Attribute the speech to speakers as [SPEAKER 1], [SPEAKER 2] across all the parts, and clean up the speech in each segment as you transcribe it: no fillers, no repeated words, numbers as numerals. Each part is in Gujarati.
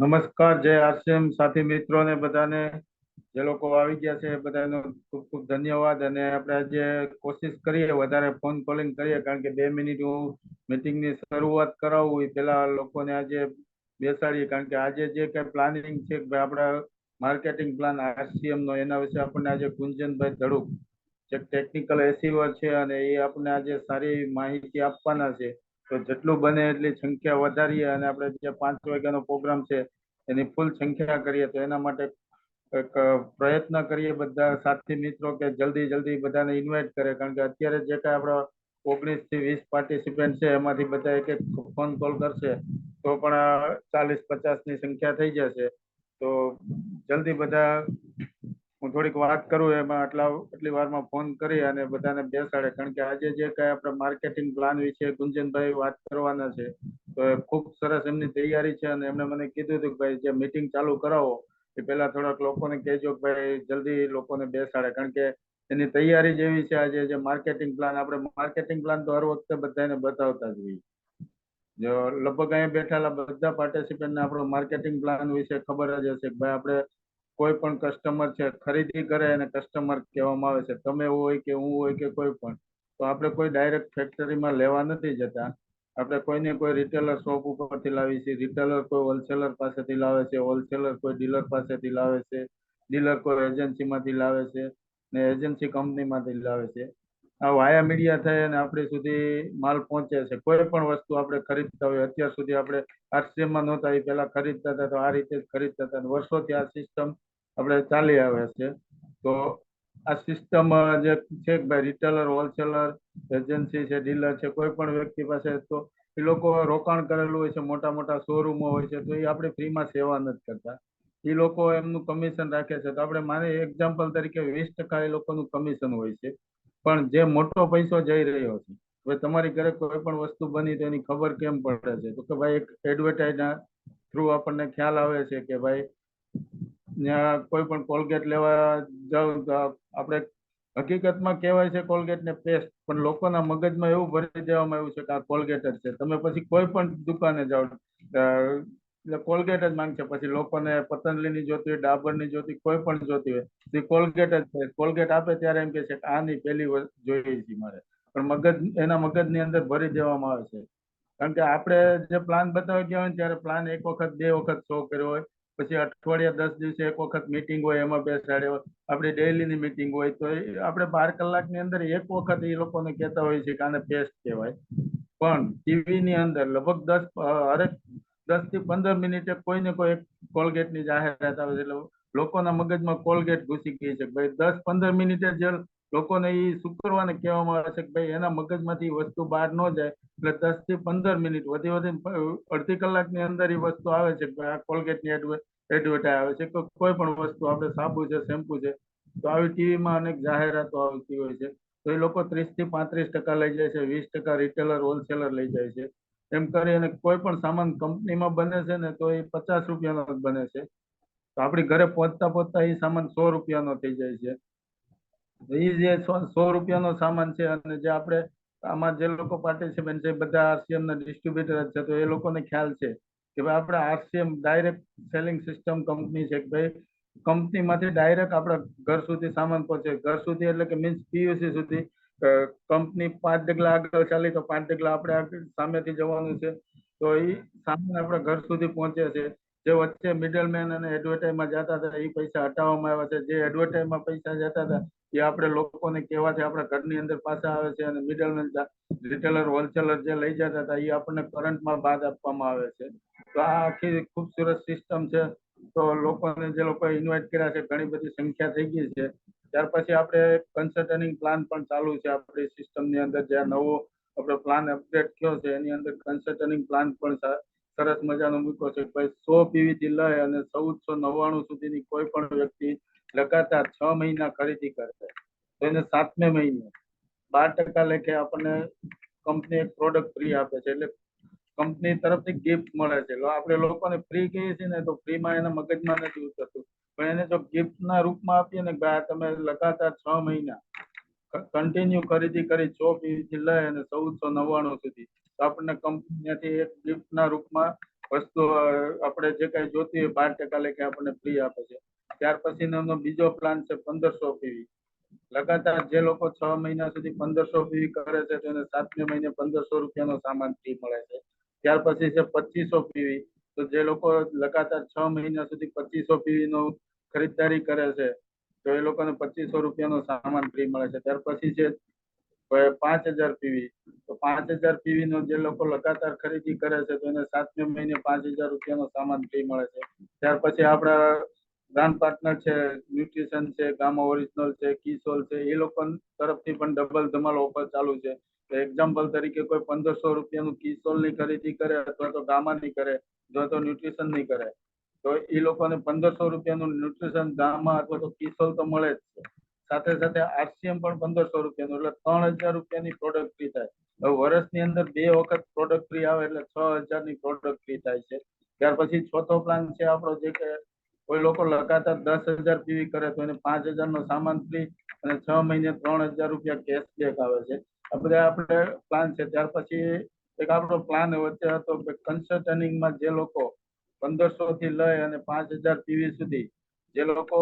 [SPEAKER 1] નમસ્કાર, જય આરસીએમ સાથી મિત્રો ને બધાને, જે લોકો આવી ગયા છે એ બધાનો ખૂબ ખૂબ ધન્યવાદ. અને આપણે આજે કોશિશ કરીએ વધારે ફોન કોલિંગ કરીએ, કારણ કે 2 મિનિટ હું મીટિંગની શરૂઆત કરાવું એ પેલા લોકોને આજે બેસાડીએ. કારણ કે આજે જે કઈ પ્લાનિંગ છે કે ભાઈ આપણા માર્કેટિંગ પ્લાન આરસીએમ નો, એના વિશે આપણને આજે કુંજનભાઈ ધડુક જે ટેકનિકલ એસીવર છે અને એ આપણને આજે સારી માહિતી આપવાના છે. તો જેટલું બને એટલી સંખ્યા વધારીએ અને આપણે જે 5 વાગ્યાનો પ્રોગ્રામ છે એની ફૂલ સંખ્યા કરીએ. તો એના માટે એક પ્રયત્ન કરીએ બધા સાથી મિત્રો કે જલ્દી જલ્દી બધાને ઇન્વાઇટ કરે. કારણ કે અત્યારે જે કાંઈ આપણા 19 થી 20 પાર્ટિસિપન્ટ છે એમાંથી બધા એક એક ફોન કોલ કરશે તો પણ 40-50 ની સંખ્યા થઈ જશે. તો જલ્દી બધા, હું થોડીક વાત કરું એમાં આટલી વારમાં ફોન કરી અને બધાને બેસાડે. કારણ કે આજે જે કાંઈ આપણે માર્કેટિંગ પ્લાન વિશે ગુંજનભાઈ વાત કરવાના છે તો એ ખૂબ સરસ એમની તૈયારી છે. અને એમણે મને કીધું હતું કે ભાઈ જે મીટિંગ ચાલુ કરાવો એ પહેલા થોડાક લોકોને કહેજો કે ભાઈ જલ્દી લોકોને બેસાડે. કારણ કે એની તૈયારી જેવી છે. આજે જે માર્કેટિંગ પ્લાન, આપણે માર્કેટિંગ પ્લાન તો હર વખતે બધાને બતાવતા જ હોઈએ. જો લગભગ અહીંયા બેઠેલા બધા પાર્ટિસિપન્ટને આપણો માર્કેટિંગ પ્લાન વિશે ખબર જ હશે કે ભાઈ આપણે કોઈ પણ કસ્ટમર છે, ખરીદી કરે અને કસ્ટમર કહેવામાં આવે છે. તમે હોય કે હું હોય કે કોઈ પણ, તો આપણે કોઈ ડાયરેક્ટ ફેક્ટરીમાં લેવા નથી જતા. આપણે કોઈને કોઈ રિટેલર શોપ ઉપરથી લાવીએ છીએ, રિટેલર કોઈ હોલસેલર પાસેથી લાવે છે, હોલસેલર કોઈ ડીલર પાસેથી લાવે છે, ડીલર કોઈ એજન્સીમાંથી લાવે છે ને એજન્સી કંપનીમાંથી લાવે છે. આ વાયા મીડિયા થઈ અને આપણી સુધી માલ પહોંચે છે. કોઈ પણ વસ્તુ આપણે ખરીદતા હોય, અત્યાર સુધી આપણે આરસીએમમાં નહોતા એ પહેલા ખરીદતા હતા તો આ રીતે જ ખરીદતા હતા. વર્ષોથી આ સિસ્ટમ આપણે ચાલી આવે છે. તો આ સિસ્ટમ જે છે કે ભાઈ રિટેલર, હોલસેલર, એજન્સી છે, ડીલર છે, કોઈ પણ વ્યક્તિ પાસે તો એ લોકો રોકાણ કરેલું હોય છે, મોટા મોટા શોરૂમો હોય છે, તો એ આપણે ફ્રીમાં સેવા નથી કરતા. એ લોકો એમનું કમિશન રાખે છે. તો આપણે માની એક્ઝામ્પલ તરીકે 20% એ લોકોનું કમિશન હોય છે. પણ જે મોટો પૈસો જઈ રહ્યો છે, હવે તમારી ઘરે કોઈ પણ વસ્તુ બની તો એની ખબર કેમ પડે છે? તો કે ભાઈ એક એડવર્ટાઇઝના થ્રુ આપણને ખ્યાલ આવે છે કે ભાઈ ત્યાં કોઈ પણ કોલગેટ લેવા જાવ તો આપણે, હકીકતમાં કહેવાય છે કોલગેટ ને પેસ્ટ, પણ લોકોના મગજમાં એવું ભરી દેવામાં આવ્યું છે કે આ કોલગેટ જ છે. તમે પછી કોઈ પણ દુકાને જાઓ એટલે કોલગેટ જ માંગશે. પછી લોકોને પતંજલિની જોતી હોય, ડાબરની જોતી, કોઈ પણ જોતી હોય, એ કોલગેટ જ છે. કોલગેટ આપે ત્યારે એમ કે છે કે આ નહીં, પેલી જોઈએ છે મારે. પણ એના મગજની અંદર ભરી દેવામાં આવે છે. કારણ કે આપણે જે પ્લાન બતાવી ગયા હોય ને ત્યારે પ્લાન એક વખત, બે વખત શો કર્યો હોય, પછી અઠવાડિયા 10 દિવસે એક વખત મીટિંગ હોય એમાં બેસાડ્યો હોય, આપણી ડેઈલીની મીટિંગ હોય તો આપણે 12 કલાકની અંદર એક વખત એ લોકોને કહેતા હોઈએ છીએ કે આને પેસ્ટ કહેવાય. પણ ટીવીની અંદર લગભગ 10 થી 15 મિનિટે કોઈ ને કોઈ કોલગેટની જાહેરાત આવે છે. એટલે લોકોના મગજમાં કોલગેટ ઘૂસી ગઈ છે. ભાઈ 10-15 મિનિટે જે લોકોને એ શુક્રવારે કહેવામાં આવે છે કે ભાઈ એના મગજમાંથી વસ્તુ બહાર ન જાય, એટલે 10 થી 15 મિનિટ, વધી વધીને અડધી કલાકની અંદર એ વસ્તુ આવે છે કે આ કોલગેટની એડવર્ટાઇઝ આવે છે. કે કોઈ પણ વસ્તુ, આપણે સાબુ છે, શેમ્પુ છે, તો આવી ટીવીમાં અનેક જાહેરાતો આવતી હોય છે. તો એ લોકો 30 થી 35% લઈ જાય છે, 20% રિટેલર, હોલસેલર લઈ જાય છે. એમ કરી અને કોઈ પણ સામાન કંપનીમાં બને છે ને તો એ 50 રૂપિયાનો જ બને છે. તો આપણી ઘરે પહોંચતા પહોંચતા એ સામાન 100 રૂપિયાનો થઈ જાય છે. એ જે 100 રૂપિયાનો સામાન છે અને જે આપણે આમાં જે લોકો પાર્ટિસિપન્ટ છે બધા આરસીએમ ના ડિસ્ટ્રીબ્યુટર જ છે. તો એ લોકોને ખ્યાલ છે કે ભાઈ આપણે RCM direct selling system company છે કે ભાઈ કંપનીમાંથી ડાયરેક્ટ આપણા ઘર સુધી સામાન પહોંચે. ઘર સુધી એટલે કે મીન્સ પીયુસી સુધી. કંપની 5 ડગલા આગળ ચાલી તો 5 ડગલા આપણે આગળ સામેથી જવાનું છે. તો એ સામાન આપણા ઘર સુધી પહોંચે છે. જે વચ્ચે મિડલમેન અને એડવર્ટાઇઝમાં જતા હતા એ પૈસા હટાવવામાં આવ્યા છે. જે એડવર્ટાઇઝમાં પૈસા જતા હતા એ આપણે લોકોને કહેવાથી આપણા ઘરની અંદર પાછા આવે છે. અને મિડલમેન, રિટેલર, હોલસેલર જે લઈ જતા હતા એ આપણને કરંટમાં બાદ આપવામાં આવે છે. તો આ આખી ખૂબસૂરત સિસ્ટમ છે. તો લોકોને, જે લોકોએ ઇન્વાઇટ કર્યા છે, ઘણી બધી સંખ્યા થઈ ગઈ છે. ત્યાર પછી આપણે કન્સલ્ટનિંગ પ્લાન પણ ચાલુ છે આપણી સિસ્ટમની અંદર. જે નવો આપણો પ્લાન અપડેટ થયો છે એની અંદર કન્સલ્ટનિંગ પ્લાન પણ સરસ મજાનો મૂક્યો છે. ભાઈ 100 પીવીથી લઈ અને 1499 સુધીની કોઈ પણ વ્યક્તિ લગાતાર 6 મહિના ખરીદી કરશે તો એને 7મે મહિને 12% લેખે આપણને કંપની એક પ્રોડક્ટ ફ્રી આપે છે. એટલે કંપની તરફથી ગિફ્ટ મળે છે. આપણે લોકોને ફ્રી કહીએ છીએ ને તો ફ્રીમાં એના મગજમાં નથી ઉતરતું. પણ એને જો ગિફ્ટના રૂપમાં આપીએ ને, ભાઈ તમે લગાતાર 6 મહિના કન્ટિન્યુ ખરીદી કરી 100 PV થી લઈ અને 1499 સુધી, તો આપણને કંપનીમાંથી એક ગિફ્ટના રૂપમાં વસ્તુ આપણે જે કઈ જોતી હોય 12% લેખે આપણને ફ્રી આપે છે. ત્યાર પછી એમનો બીજો પ્લાન છે 1500 PV. લગાતાર જે લોકો 6 મહિના સુધી 1500 PV કરે છે તેને 7મે મહિને 1500 રૂપિયાનો સામાન ફ્રી મળે છે. ત્યાર પછી છે 2500 PV. તો જે લોકો લગાતાર 6 મહિના સુધી 2500 PV નો ખરીદદારી કરે છે તો એ લોકોને 2500 રૂપિયાનો સામાન ફ્રી મળે છે. ત્યાર પછી છે 5000 PV. તો 5000 PV નો જે લોકો લગાતાર ખરીદી કરે છે તો એને 7મે મહિને 5000 રૂપિયાનો સામાન ફ્રી મળે છે. ત્યાર પછી આપણા બ્રાન્ડ પાર્ટનર છે, ન્યુટ્રિશન છે, ગામા ઓરિજિનલ છે, કિસોલ છે, એ લોકો તરફથી પણ ડબલ ધમાલ ઓફર ચાલુ છે. એક્ઝામ્પલ તરીકે કોઈ 1500 રૂપિયાનું કિસોલની ખરીદી કરે અથવા તો ગામાની કરે અથવા તો ન્યુટ્રિશનની કરે તો એ લોકોને 1500 રૂપિયાનું ન્યુટ્રિશન, ગામા અથવા તો કિસોલ તો મળે જ છે. સાથે સાથે RCM પણ 1500 રૂપિયાનું, એટલે 3000 રૂપિયાની પ્રોડક્ટ ફ્રી થાય. હવે વર્ષની અંદર 2 વખત પ્રોડક્ટ ફ્રી આવે એટલે 6000 ની પ્રોડક્ટ ફ્રી થાય છે. ત્યાર પછી ચોથો પ્લાન છે આપણો, જે કે કોઈ લોકો લગાતાર 10,000 PV કરે તો એને 5000 નો સામાન ફ્રી અને 6 મહિને 3000 રૂપિયા કેશબેક આવે છે. આ બધા આપણે પ્લાન છે. ત્યાર પછી એક આપણો પ્લાન વચ્ચે હતો કે કન્સલ્ટનિંગમાં જે લોકો 1500 થી લઈ અને 5000 PV સુધી જે લોકો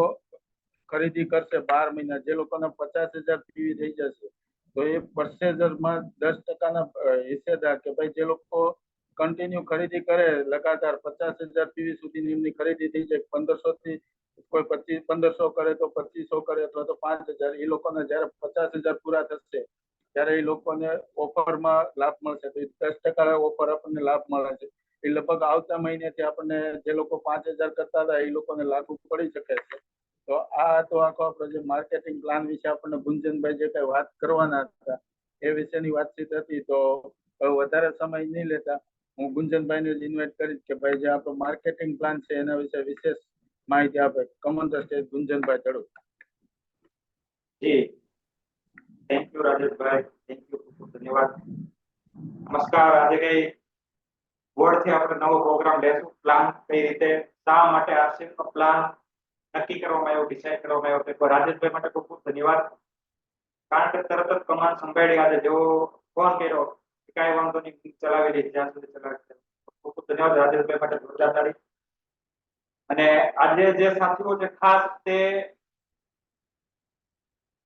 [SPEAKER 1] ખરીદી કરશે 12 મહિના, જે લોકોના 50,000 PV થઈ જશે તો એ પરચેઝરમાં 10% હિસ્સેદાર કે ભાઈ જે લોકો કન્ટિન્યુ ખરીદી કરે લગાતાર 50,000 PV સુધીની એમની ખરીદી થઈ જાય, 1500 થી કોઈ 1500 કરે તો 2500 કરે અથવા તો 5000, એ લોકોને જયારે 50,000 પૂરા થશે ત્યારે એ લોકોને ઓફરમાં લાભ મળશે. તો 10% ઓફર આપણને લાભ મળે છે. એ લગભગ આવતા મહિનેથી આપણને જે લોકો 5000 કરતા હતા એ લોકોને લાગુ પડી શકે છે. તો આ તો આખો આપણો જે માર્કેટિંગ પ્લાન વિશે આપણને ગુંજનભાઈ જે કઈ વાત કરવાના હતા એ વિશેની વાતચીત હતી. તો વધારે સમય નહીં લેતા હું ગુંજનભાઈને જ ઇન્વાઇટ કરીશ કે ભાઈ જે આપણો માર્કેટિંગ પ્લાન છે એના વિશે વિશેષ માહિતી આપે. કમન ધ સ્ટેજ ગુંજનભાઈ ચડુ.
[SPEAKER 2] જી, thank you Rajeshbhai, thank you, ખૂબ ખૂબ ધન્યવાદ. નમસ્કાર. આજે કઈ બોર્ડથી આપણે નવો પ્રોગ્રામ લેશું, પ્લાન કઈ રીતે, શા માટે RCM નો પ્લાન નક્કી કરવામાં આવ્યો, ડિસાઈડ કરવામાં આવ્યો. તો રાજેશભાઈ માટે ખૂબ ખૂબ ધન્યવાદ. કારણ કે તરત જ કમાન સંભાળી આજે જેવો ફોન કર્યો કાંઈ વાંધો નહીં, ચલાવી લઈશ, જ્યાં સુધી ચલાવી. ખૂબ ખૂબ ધન્યવાદ રાજેશભાઈ માટે, જોરદાર તાળી. અને આજે જે સાથીઓ છે ખાસ તે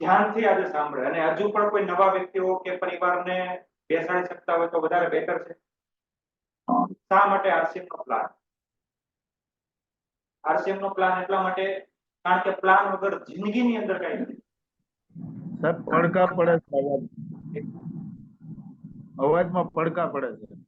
[SPEAKER 2] ધ્યાનથી આજે સાંભળે અને હજુ પણ કોઈ નવા વ્યક્તિઓ કે પરિવારને બેસાડી શકતા હોય તો વધારે બેટર છે. શા માટે RCM નો પ્લાન? RCM નો પ્લાન એટલા માટે કારણ કે પ્લાન વગર જિંદગીની અંદર કઈ નથી.
[SPEAKER 1] સાહેબ પડકા પડે છે, અવાજમાં પડકા પડે છે.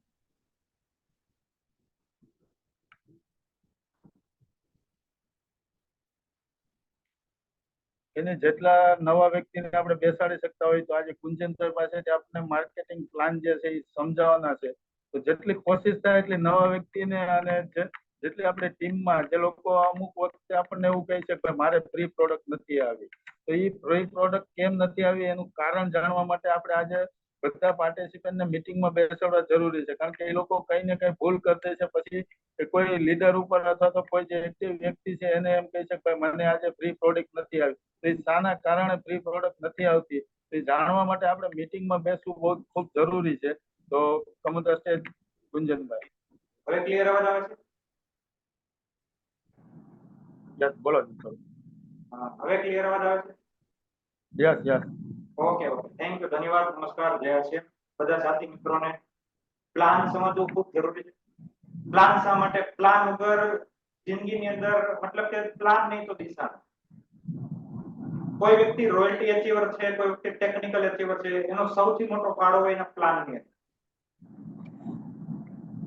[SPEAKER 1] એને જેટલા નવા વ્યક્તિને આપણે બેસાડી શકતા હોય તો આજે કુંજનભાઈ પાસેથી આપણે માર્કેટિંગ પ્લાન જે છે એ સમજાવવાના છે. તો જેટલી કોશિશ થાય એટલી નવા વ્યક્તિને અને જેટલી આપણે ટીમમાં જે લોકો અમુક વખતે આપણને એવું કહે છે કે મારે ફ્રી પ્રોડક્ટ નથી આવી, તો એ ફ્રી પ્રોડક્ટ કેમ નથી આવી એનું કારણ જાણવા માટે આપણે આજે બધા પાર્ટિસિપન્ટને મીટિંગમાં બેસાડવા જરૂરી છે. કારણ કે એ લોકો કઈ ને કઈ ભૂલ કરી દે છે, પછી કોઈ લીડર ઉપર અથવા તો કોઈ જે એક્ટિવ વ્યક્તિ છે એને એમ કહે છે કે મને આજે ફ્રી પ્રોડક્ટ નથી આવી. તો એ શાના કારણે ફ્રી પ્રોડક્ટ નથી આવતી એ જાણવા માટે આપણે મીટિંગમાં બેસવું બહુ ખૂબ જરૂરી છે. તો કમોદર સ્ટેજ ગુંજનભાઈ.
[SPEAKER 2] હવે ક્લિયર અવાજ આવે છે?
[SPEAKER 1] યસ, બોલો.
[SPEAKER 2] હવે ક્લિયર અવાજ આવે છે?
[SPEAKER 1] Yes yes.
[SPEAKER 2] Okay okay, thank you, ધન્યવાદ, નમસ્કાર, જય છે બધા સાથી મિત્રોને. પ્લાન સમજવું ખૂબ જરૂરી છે. પ્લાન શા માટે? પ્લાન વગર જિંદગીની અંદર મતલબ કે પ્લાન નહીં તો દિશા. કોઈ વ્યક્તિ રોયલ્ટી અચીવર છે, કોઈ વ્યક્તિ ટેકનિકલ અચીવર છે, એનો સૌથી મોટો ફાળો હોય એના પ્લાનની અંદર.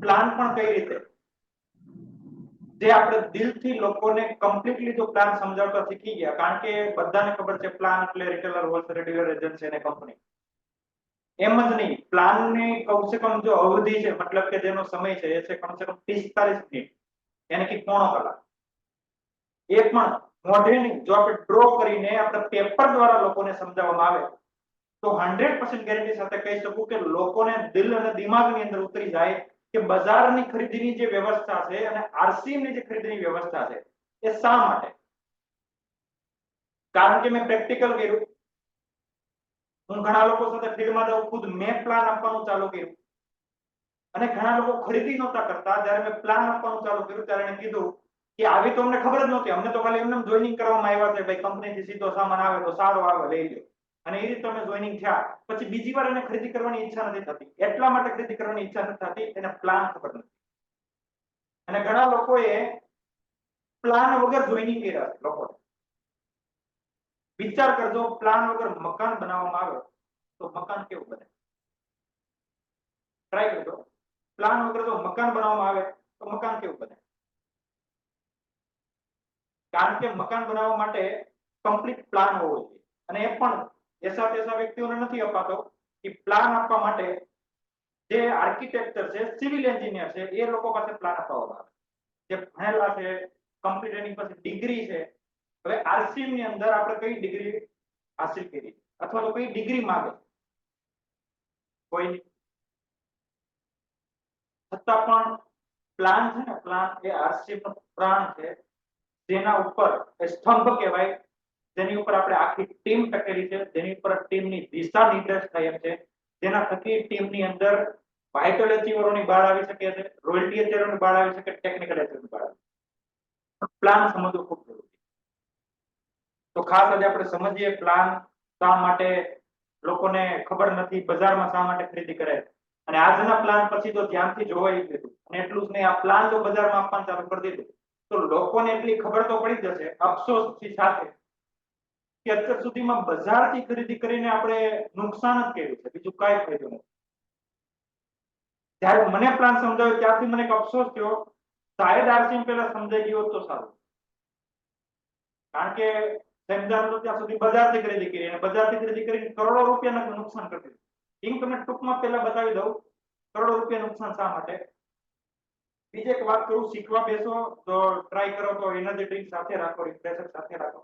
[SPEAKER 2] પ્લાન પણ કઈ રીતે? જે આપણે દિલથી લોકોને કમ્પ્લીટલી જો પ્લાન સમજાવતા શીખી ગયા, કારણ કે બધાને ખબર છે પ્લાન એટલે રિટેલર, હોલસેલર, ડીલર, એજન્સી અને કંપની. એમ જ નહીં, પ્લાનની કમસે કમ જો અવધિ છે મતલબ કે જેનો સમય છે એ છે કમસે કમ 45 મિનિટ, એટલે કે પોણો કલાક. એ પણ મોઢે નહીં, જો આપણે ડ્રો કરીને આપણે પેપર દ્વારા લોકોને સમજાવવામાં આવે તો 100% ગેરંટી સાથે કહી શકું કે લોકોને દિલ અને દિમાગની અંદર ઉતરી જાય કે બજારની ખરીદીની જે વ્યવસ્થા છે અને RCM ની જે ખરીદીની વ્યવસ્થા છે એ શા માટે. કારણ કે મેં પ્રેક્ટિકલ કર્યું. હું ઘણા લોકો સાથે ફિલ્ડમાં જાઉં, ખુદ મેં પ્લાન આપવાનું ચાલુ કર્યું અને ઘણા લોકો ખરીદી નહોતા કરતા. જ્યારે મેં પ્લાન આપવાનું ચાલુ કર્યું ત્યારે એને કીધું કે આવી તો અમને ખબર જ નહોતી, અમને તો ખાલી એમને જોઈનિંગ કરવામાં આવ્યા છે, ભાઈ કંપનીથી સીધો સામાન આવે તો સારો આવે, લઈ લો. અને એ રીતે અમે જોઈનિંગ થયા. પછી બીજી વાર એને ખરીદી કરવાની ઈચ્છા નથી થતી. એટલા માટે ખરીદી કરવાની ઈચ્છા નથી થતી, એને પ્લાન ખબર નથી. અને ઘણા લોકોએ પ્લાન વગર જોઈનિંગ કર્યા છે. લોકો વિચાર કરજો, પ્લાન વગર મકાન બનાવવામાં આવે તો મકાન કેવું બને? ટ્રાય કરજો. પ્લાન વગર જો મકાન બનાવવામાં આવે તો મકાન કેવું બને? કારણ કે મકાન બનાવવા માટે કમ્પ્લીટ પ્લાન હોવો જોઈએ. અને એ પણ એસા તેસા વ્યક્તિઓને નથી અપાતો કે પ્લાન આપવા માટે જે આર્કિટેક્ચર છે, સિવિલ એન્જિનિયર છે, એ લોકો પાસે પ્લાન અપાવવામાં આવે. જે ભણેલા છે, કમ્પ્લીટ એની પાસે ડિગ્રી છે. હવે આરસીએમ ની અંદર આપણે કઈ ડિગ્રી હાસિલ કરી અથવા તો કઈ ડિગ્રી માંગે? કોઈ છતાં પણ પ્લાન છે ને, પ્લાન એ આરસીએમ નો પ્રાણ છે. જેના ઉપર સ્તંભ કહેવાય, જેની ઉપર આપણે આખી ટીમ ટકેલી છે, જેની ઉપર ટીમની દિશા નિર્દેશ થાય એમ છે, જેના થકી ટીમની અંદર વાઇટલ એચિવરોની બહાર આવી શકે છે, રોયલ્ટી એચિવરોની બહાર આવી શકે, ટેકનિકલ એચિવરોની બહાર આવી શકે. પ્લાન સમજવું ખૂબ જરૂરી છે. તો ખાસ આજે આપણે સમજીએ પ્લાન શા માટે લોકોને ખબર નથી, બજારમાં શા માટે ખરીદી કરે. અને આજના પ્લાન પછી તો ધ્યાનથી જોવાઈ લીધું. અને એટલું જ નહીં, આ પ્લાન જો બજારમાં આપવાનું ચાલુ કરી દીધું તો લોકોને એટલી ખબર તો પડી જશે અફસોસની સાથે કે અત્યાર સુધીમાં બજારથી ખરીદી કરીને આપણે નુકસાન જ કર્યું છે, બીજું કાંઈ ફાયદો નથી. જ્યારે મને પ્લાન સમજાવ્યો ત્યારથી મને એક અફસોસ થયો, શાયદ આરસીએમ પહેલા સમજાઈ ગયો તો સારું. કારણ કે સમજાવતો ત્યાં સુધી બજારથી ખરીદી કરી અને બજારથી ખરીદી કરીને કરોડો રૂપિયાનું નુકસાન કરી દીધું. એમ તમને ટૂંકમાં પહેલા બતાવી દઉં કરોડો રૂપિયા નુકસાન શા માટે. બીજી એક વાત કરું, શીખવા બેસો તો ટ્રાય કરો તો એનર્જી ડ્રિંક સાથે રાખો, રિફ્રેશર સાથે રાખો.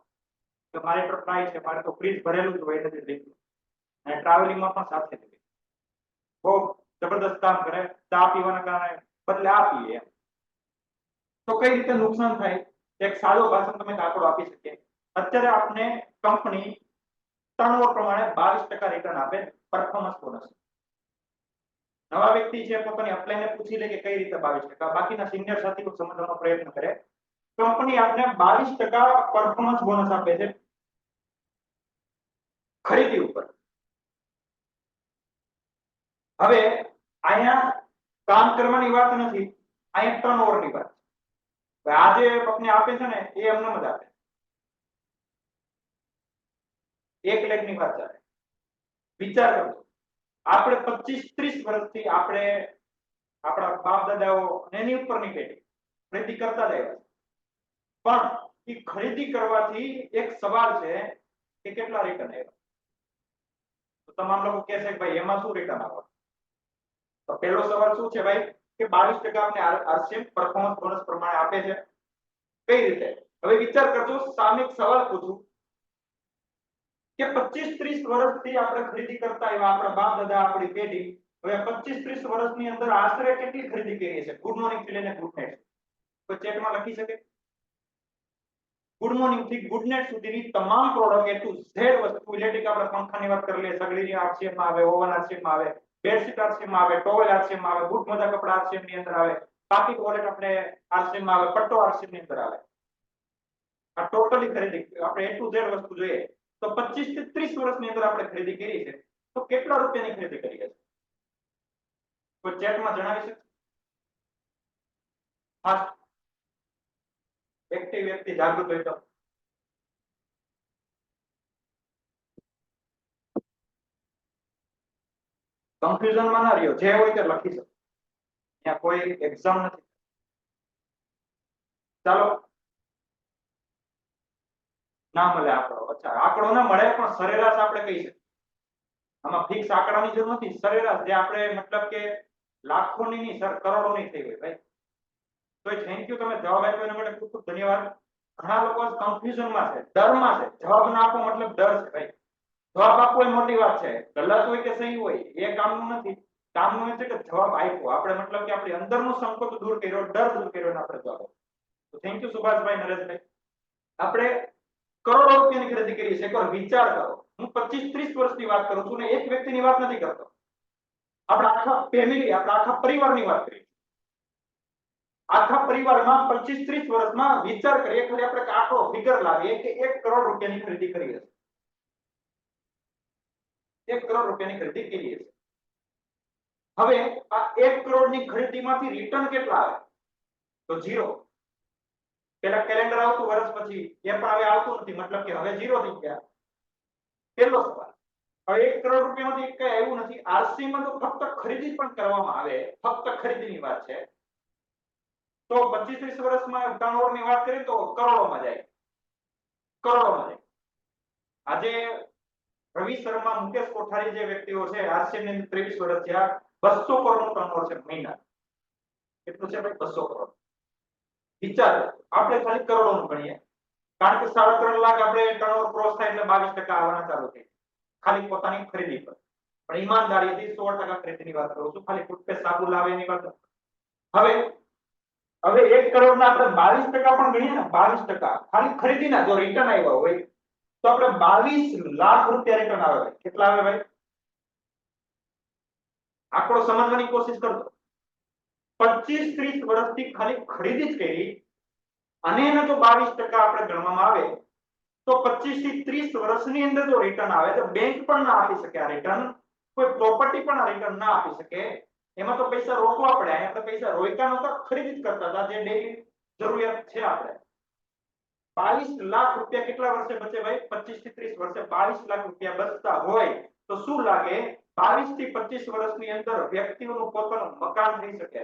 [SPEAKER 2] તો મારે તો ટ્રાય છે, મારે તો ફ્રીજ ભરેલું જ હોય એનર્જી ડ્રિંક અને ટ્રાવેલિંગમાં પણ સાથે લઈ. બહુ જબરદસ્ત કામ કરે. ચા પીવાના કારણે બદલે આ પીએ. તો કઈ રીતે નુકસાન થાય એક સાદો ભાષણ તમે આંકડો આપી શકીએ. અત્યારે આપણે કંપની ટર્નઓવર પ્રમાણે 22% રિટર્ન આપે પરફોર્મન્સ બોનસ. નવા વ્યક્તિ છે પોતાની અપ્લાયને પૂછી લે કે કઈ રીતે 22%, બાકીના સિનિયર સાથીઓ સમજવાનો પ્રયત્ન કરે. કંપની આપને 22% પરફોર્મન્સ બોનસ આપે છે ખરીદી ઉપર. હવે અહીંયા કામ કરવાની વાત નથી, અહીંયા ટર્નઓવરની વાત. આજે કંપની આપે છે ને એ એમને જ આપે. 1 લાખની વાત ચાલે. વિચાર કરો, આપણે 25-30 વર્ષથી આપણે આપણા બાપ દાદાઓ એની ઉપરની પેઢી ખરીદી કરતા રહ્યા. પણ એ ખરીદી કરવાથી એક સવાલ છે કે કેટલા રિટર્ન આવ્યા. તો તમામ લોકો કહે છે કે ભાઈ એમાં શું રિટર્ન આવવાનું? તો પહેલો સવાલ શું છે ભાઈ કે 22% આપને આરસીએમ પરફોર્મન્સ બોનસ પ્રમાણે આપે છે. કઈ રીતે? હવે વિચાર કરજો, સામે એક સવાલ પૂછું કે 25-30 વર્ષથી આપણે ખરીદી કરતા આવ્યા, આપણા બાપ દાદા આપણી પેઢી. હવે 25-30 વર્ષની અંદર આશરે કેટલી ખરીદી કરી છે? ગુડ મોર્નિંગ થી લઈને ગુડ નાઇટ તો ચેટમાં લખી શકે. ગુડ મોર્નિંગ થી ગુડ નાઇટ સુધીની તમામ પ્રોડક્ટ એ ટુ ઝેડ વસ્તુ, ઇલેક્ટ્રિક આપણે પંખાની વાત કરી લઈએ, સગડીની આરસીએમ માં આવે, ઓવન આરસીએમ માં આવે, બેડશીટ આરસીએમ માં આવે, ટોવેલ આરસીએમ માં આવે, બૂટ મોજા કપડા આરસીએમ ની અંદર આવે, પાકીટ વોલેટ આપણે આરસીએમ માં આવે, પટ્ટો આરસીએમ ની અંદર આવે. આ ટોટલી ખરીદી આપણે એ ટુ ઝેડ વસ્તુ જોઈએ તો 25 થી 30 વર્ષની અંદર આપણે ખરીદી કરી છે. તો કેટલા રૂપિયાની ખરીદી કરી છે? કોઈ ચેટમાં જણાવી શકે? હા, એક્ટિવ વ્યક્તિ જાગૃત હોય તો કન્ફ્યુઝનમાં ના રહ્યો, જે હોય તે લખી શકો. ત્યાં કોઈ એક્ઝામ નથી. ચાલો, ના મળે આંકડો. અચ્છા, આંકડો ના મળે પણ સરેરાશ આપણે કહી શકીએ. આમાં ફિક્સ આંકડાની જરૂર નથી, સરેરાશ જે આપણે મતલબ કે લાખોની નહીં સર કરોડોની થઈ હોય ભાઈ. તો થેન્ક યુ, તમે જવાબ આપ્યો એના માટે ખૂબ ખૂબ ધન્યવાદ. ઘણા લોકો કન્ફ્યુઝનમાં છે, ડરમાં છે. જવાબ ના આપો મતલબ ડર છે ભાઈ. જવાબ આપવો એ મોટી વાત છે. ગલત હોય કે સહી હોય એ કામનું નથી. કામનું એ છે કે જવાબ આપ્યો આપણે, મતલબ કે આપણી અંદરનો સંકોચ દૂર કર્યો, ડર દૂર કર્યો અને આપણે જવાબ. તો થેન્ક યુ સુભાષભાઈ, નરેશભાઈ. આપણે કરોડો રૂપિયાની ખરીદી કરી છે. એકવાર વિચાર કરો, હું 25-30 વર્ષની વાત કરું છું ને એક વ્યક્તિની વાત નથી કરતો. આપણા આખા ફેમિલી, આપણા આખા પરિવારની વાત કરીએ. આખા પરિવારમાં 25-30 વર્ષમાં વિચાર કરીએ, ખાલી આપણે આખો ફિગર લાવીએ કે 1 કરોડ રૂપિયાની ખરીદી કરી હશે. 1 કરોડ રૂપિયાની ખરીદી કરી હશે. હવે આ 1 કરોડની ખરીદીમાંથી રિટર્ન કેટલા આવે? તો 0. પેલા કેલેન્ડર આવતું વર્ષ પછી એ પણ હવે આવતું નથી, મતલબ કે હવે 0 થઈ ગયા. પહેલો સવાલ. હવે 1 કરોડ રૂપિયામાંથી કઈ આવ્યું નથી. આરસી માં તો ફક્ત ખરીદી પણ કરવામાં આવે, ફક્ત ખરીદીની વાત છે. તો 25-30 વર્ષમાં ટર્નઓવરની વાત કરીએ તો કરોડોમાં જાય, કરોડોમાં જાય. આજે રવિ શર્મા, મુકેશ કોઠારી જે વ્યક્તિઓ છે, આરસીએમ ની 23 વર્ષ થયા, 200 કરોડનું ટર્નઓવર છે મહિના. કેટલું છે ભાઈ? 200 કરોડ. વિચાર, આપણે ખાલી કરોડોનું ગણીએ, કારણ કે 3.5 લાખ આપણે ટર્નઓવર ક્રોસ થાય એટલે 22% આવવાના ચાલુ થાય, ખાલી પોતાની ખરીદી પર. પણ ઈમાનદારીથી 100% ખરીદીની વાત કરું છું, ખાલી ટૂથપેસ્ટ સાબુ લાવે એની વાત. હવે 1 કરોડના આપણે 22% પણ ગણીએ ને, 22% ખાલી ખરીદીના જો રિટર્ન આવ્યા હોય તો આપણે 22 લાખ રૂપિયા રિટર્ન આવે. કેટલા આવે ભાઈ? આંકડો સમજવાની કોશિશ કરજો. 25-30 વર્ષથી ખાલી ખરીદી જ કરી અને એને જો 22% આપણે ગણવામાં આવે તો 25 થી 30 વર્ષની અંદર જો રિટર્ન આવે તો બેંક પણ ના આપી શકે આ રિટર્ન, કોઈ પ્રોપર્ટી પણ આ રિટર્ન ના આપી શકે. એમાં તો પૈસા રોકવા પડે. આપણે પૈસા રોક્યા નહોતા, ખરીદી જ કરતા હતા, જે ડેઈલી જરૂરિયાત છે. આપણે 22 લાખ રૂપિયા કેટલા વર્ષે બચે ભાઈ? 25 થી 30 વર્ષે 22 લાખ રૂપિયા બચતા હોય તો શું લાગે? 22 થી 25 વર્ષની અંદર વ્યક્તિઓનું પોતાનું મકાન થઈ શકે,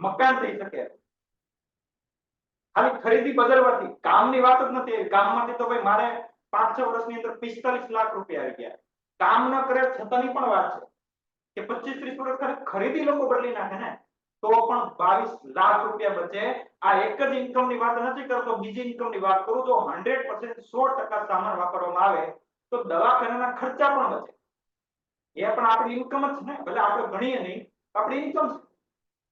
[SPEAKER 2] મકાન થઈ શકે. ખાલી ખરીદી બદલવાથી કામની વાત જ નથી. કામમાંથી તો ભાઈ મારે 5-6 વર્ષની અંદર 45 લાખ રૂપિયા આવી ગયા. કામ ન કરે છતાંની પણ વાત છે કે 25-30 વર્ષ ખાલી ખરીદી લોકો બદલી નાખે ને તો પણ 22 લાખ રૂપિયા બચે. આ એક જ ઇન્કમની વાત નથી કરતો, બીજી ઇન્કમની વાત કરું તો 100% 100% સામાન વાપરવામાં આવે તો દવાખાનાના ખર્ચા પણ બચે. એ પણ આપણી ઇન્કમ જ છે ને, ભલે આપણે ગણીએ નહીં, આપણી ઇન્કમ છે.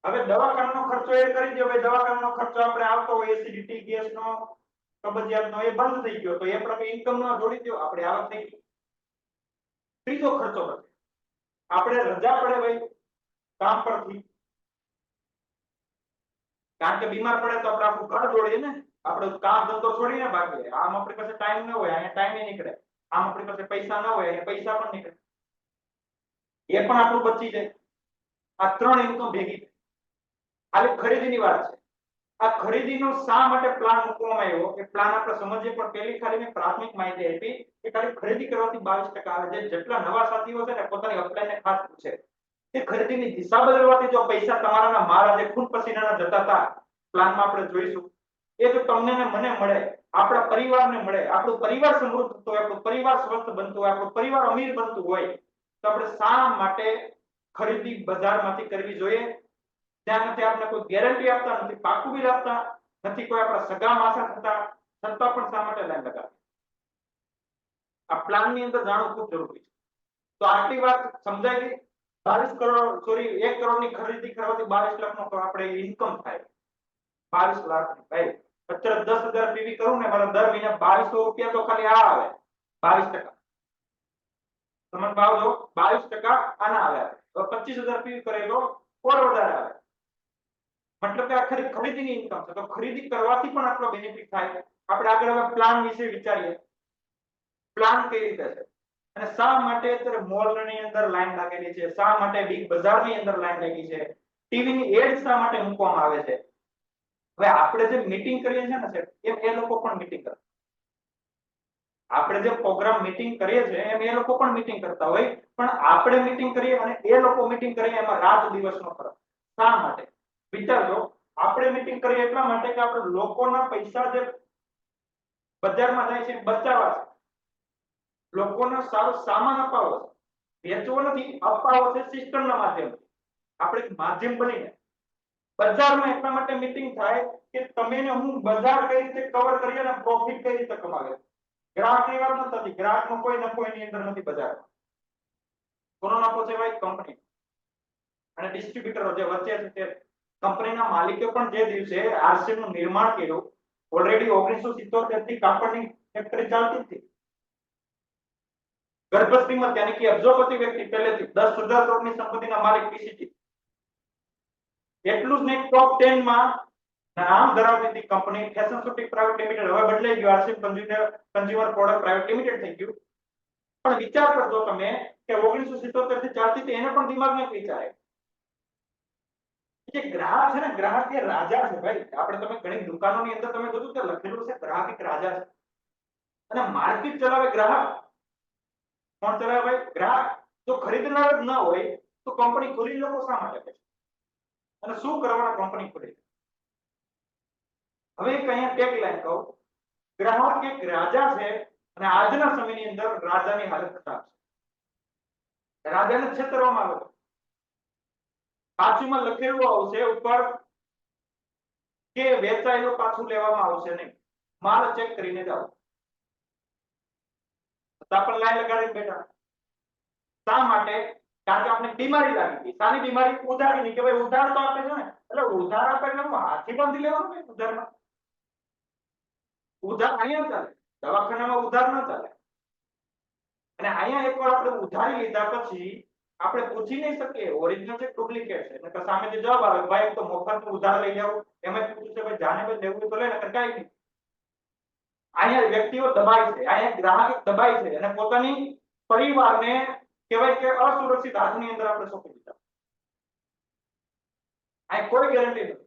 [SPEAKER 2] હવે દવાખાનાનો ખર્ચો એ કરી દો ભાઈ, દવાખાનાનો ખર્ચો આપણે આવતો હોય એસિડિટી, ગેસનો, કબજિયાતનો, એ બંધ થઈ ગયો તો એ પણ ઇન્કમ નો જોડી દો, આપણે આવક થઈ ગઈ. ત્રીજો ખર્ચો બચે. આપણે રજા પડે ભાઈ કામ પરથી, કારણ કે બીમાર પડે તો આપણે આખું ઘર જોડીએ ને, આપણે કામ ધંધો છોડીને ભાગીએ. આમ આપણી પાસે ટાઈમ ન હોય, અહીંયા ટાઈમ નીકળે. આમ આપણી પાસે પૈસા ન હોય, અહીંયા પૈસા પણ નીકળે. એ પણ આપણું બચી જાય. આ 3 ઇન્કમ ભેગી થાય. ખાલી ખરીદીની વાત છે. આ ખરીદીનો શા માટે પ્લાન મૂકવામાં આવ્યો એ પ્લાન આપણે સમજીએ. પણ પહેલી ખાલી મેં પ્રાથમિક માહિતી આપી કે ખાલી ખરીદી કરવાથી 22% આવે છે. જેટલા નવા સાથીઓ છે ને પોતાની અપલાઈને ખાસ પૂછે કે ખરીદીની દિશા બદલવાથી જો પૈસા તમારાના મારા જે ખૂન પસીનાના જતા હતા, પ્લાનમાં આપણે જોઈશું, એ જો તમને ને મને મળે, આપણા પરિવારને મળે, આપણો પરિવાર સમૃદ્ધ થતો હોય, આપણો પરિવાર સ્વસ્થ બનતો હોય, આપણો પરિવાર અમીર બનતું હોય તો આપણે શા માટે ખરીદી બજારમાંથી કરવી જોઈએ? ત્યાં નથી આપણે કોઈ ગેરંટી આપતા, નથી પાકું બિલ આપતા, નથી કોઈ આપણા સગા માસા થતા, છતાં પણ શા માટે લાઈન લગાવી? આ પ્લાનની અંદર જાણવું ખૂબ જરૂરી છે. તો આટલી વાત સમજાઈ ગઈ. 22 કરોડ સોરી 1 કરોડની ખરીદી કરવાથી 22 લાખનો આપણે ઇન્કમ થાય. 22 લાખ ભાઈ, અત્યારે 10,000 પીવી કરું ને મારા દર મહિને 2200 રૂપિયા તો ખાલી આ આવે. 22% સમજ પાવજો, 22% આના આવે. તો 25,000 પીવી કરે તો ઓર વધારે આવે. મતલબ કે આ ખરીદીની ઇન્કમ છે. તો ખરીદી કરવાથી પણ આપણો બેનિફિટ થાય. આપણે આગળ હવે પ્લાન વિશે વિચારીએ. પ્લાન કઈ રીતે છે અને શા માટે અત્યારે મોલની અંદર લાઈન લાગેલી છે, શા માટે બિગ બજારની અંદર લાઈન લાગી છે, ટીવીની એડ શા માટે મૂકવામાં આવે છે? હવે આપણે જે મીટિંગ કરીએ છીએ ને સાહેબ, એમ એ લોકો પણ મીટિંગ કરે. આપણે જે પ્રોગ્રામ મીટિંગ કરીએ છીએ એમ એ લોકો પણ મીટિંગ કરતા હોય, પણ આપણે મીટિંગ કરીએ અને એ લોકો મીટિંગ કરીએ એમાં રાત દિવસનો ફરક. શા માટે? વિચારજો. આપણે મીટિંગ કરીએ એટલા માટે કે આપણે લોકોના પૈસા જે બજારમાં જાય છે બચાવવા છે, લોકોને સારો સામાન અપાવવો છે, વેચવો નથી, અપાવવો છે સિસ્ટમના માધ્યમથી. આપણે એક માધ્યમ બનીને બજારમાં એટલા માટે મીટિંગ થાય કે તમે ને હું બજાર કઈ રીતે કવર કરીએ અને પ્રોફિટ કઈ રીતે કમાવે. ગ્રાહકની વાત નથી, ગ્રાહકનો કોઈ નફો એની અંદર નથી બજારમાં. કોનો નફો છે ભાઈ? કંપની અને ડિસ્ટ્રીબ્યુટરો જે વચ્ચે છે તે. કંપનીના માલિકે પણ જે દિવસે આરસીએમ નું નિર્માણ કર્યું, ઓલરેડી 1977 થી કાપડની ફેક્ટરી ચાલતી હતી. गर्भस्थ कीमत यानी कि अब्जोपति व्यक्ति પહેલેથી 10,000 કરોડની સંપત્તિના માલિક પીસીજી એટલું જ નહીં ટોપ 10 માં નામ ધરાવતી હતી કંપની ફેશનસુટિક પ્રાઇવેટ લિમિટેડ હવે બદલાઈ ગયું RC consumer product private limited થઈ ગયું પણ વિચાર કરજો તમે કે 1977 થી ચાલતી હતી એને પણ દિમાગમાં એક વિચાર આવ્યો કે ગ્રાહક છે ને ગ્રાહક એ રાજા છે ભાઈ આપણે તમે ઘણી દુકાનોની અંદર તમે જોજો કે લખેલું છે ગ્રાહક એક રાજા છે અને માર્કેટ ચલાવે ગ્રાહક કોણ ચલાવે ભાઈ ગ્રાહક જો ખરીદનાર જ ન હોય તો કંપની ખોલી લોકો શા માટે છે અને શું કરવાના કંપની ખોલી હવે એક અહીંયા ટેગલાઈન કહું ગ્રાહક એક રાજા છે અને આજના સમયની અંદર રાજાની હાલત ખરાબ છે રાજાને છેતરવામાં આવે પાછુંમાં લખેલું આવશે ઉપર કે વેચાયેલું પાછું લેવામાં આવશે નહીં માલ ચેક કરીને જાઓ પણ લાઈન લગાડીને બેઠા શા માટે કારણ કે આપણે બીમારી લાગી હતી સાની બીમારી ઉધારની કે ભાઈ ઉધાર તો આપે છે ને એટલે ઉધાર આપે એટલે હાથી બાંધી લેવાનું ને ઉધારમાં ઉધાર અહીંયા ચાલે દવાખાનામાં ઉધાર ન ચાલે અને અહીંયા એકવાર આપણે ઉધારી લીધા પછી આપણે પૂછી નહીં શકીએ ઓરિજિનલ છે ડુપ્લિકેટ છે એટલે સામે જે જવાબ આવે ભાઈ તો મફત ઉધાર લઈ જાવ એમાં પૂછ્યું છે ભાઈ જાને ભાઈ લેવું તો લે ને કાઈ નહીં અહીંયા વ્યક્તિઓ દબાય છે અહીંયા ગ્રાહક દબાય છે અને પોતાની પરિવારને કહેવાય કે અસુરક્ષિત હાથની અંદર આપણે સોંપી દીધા આ કોઈ ગેરંટી નથી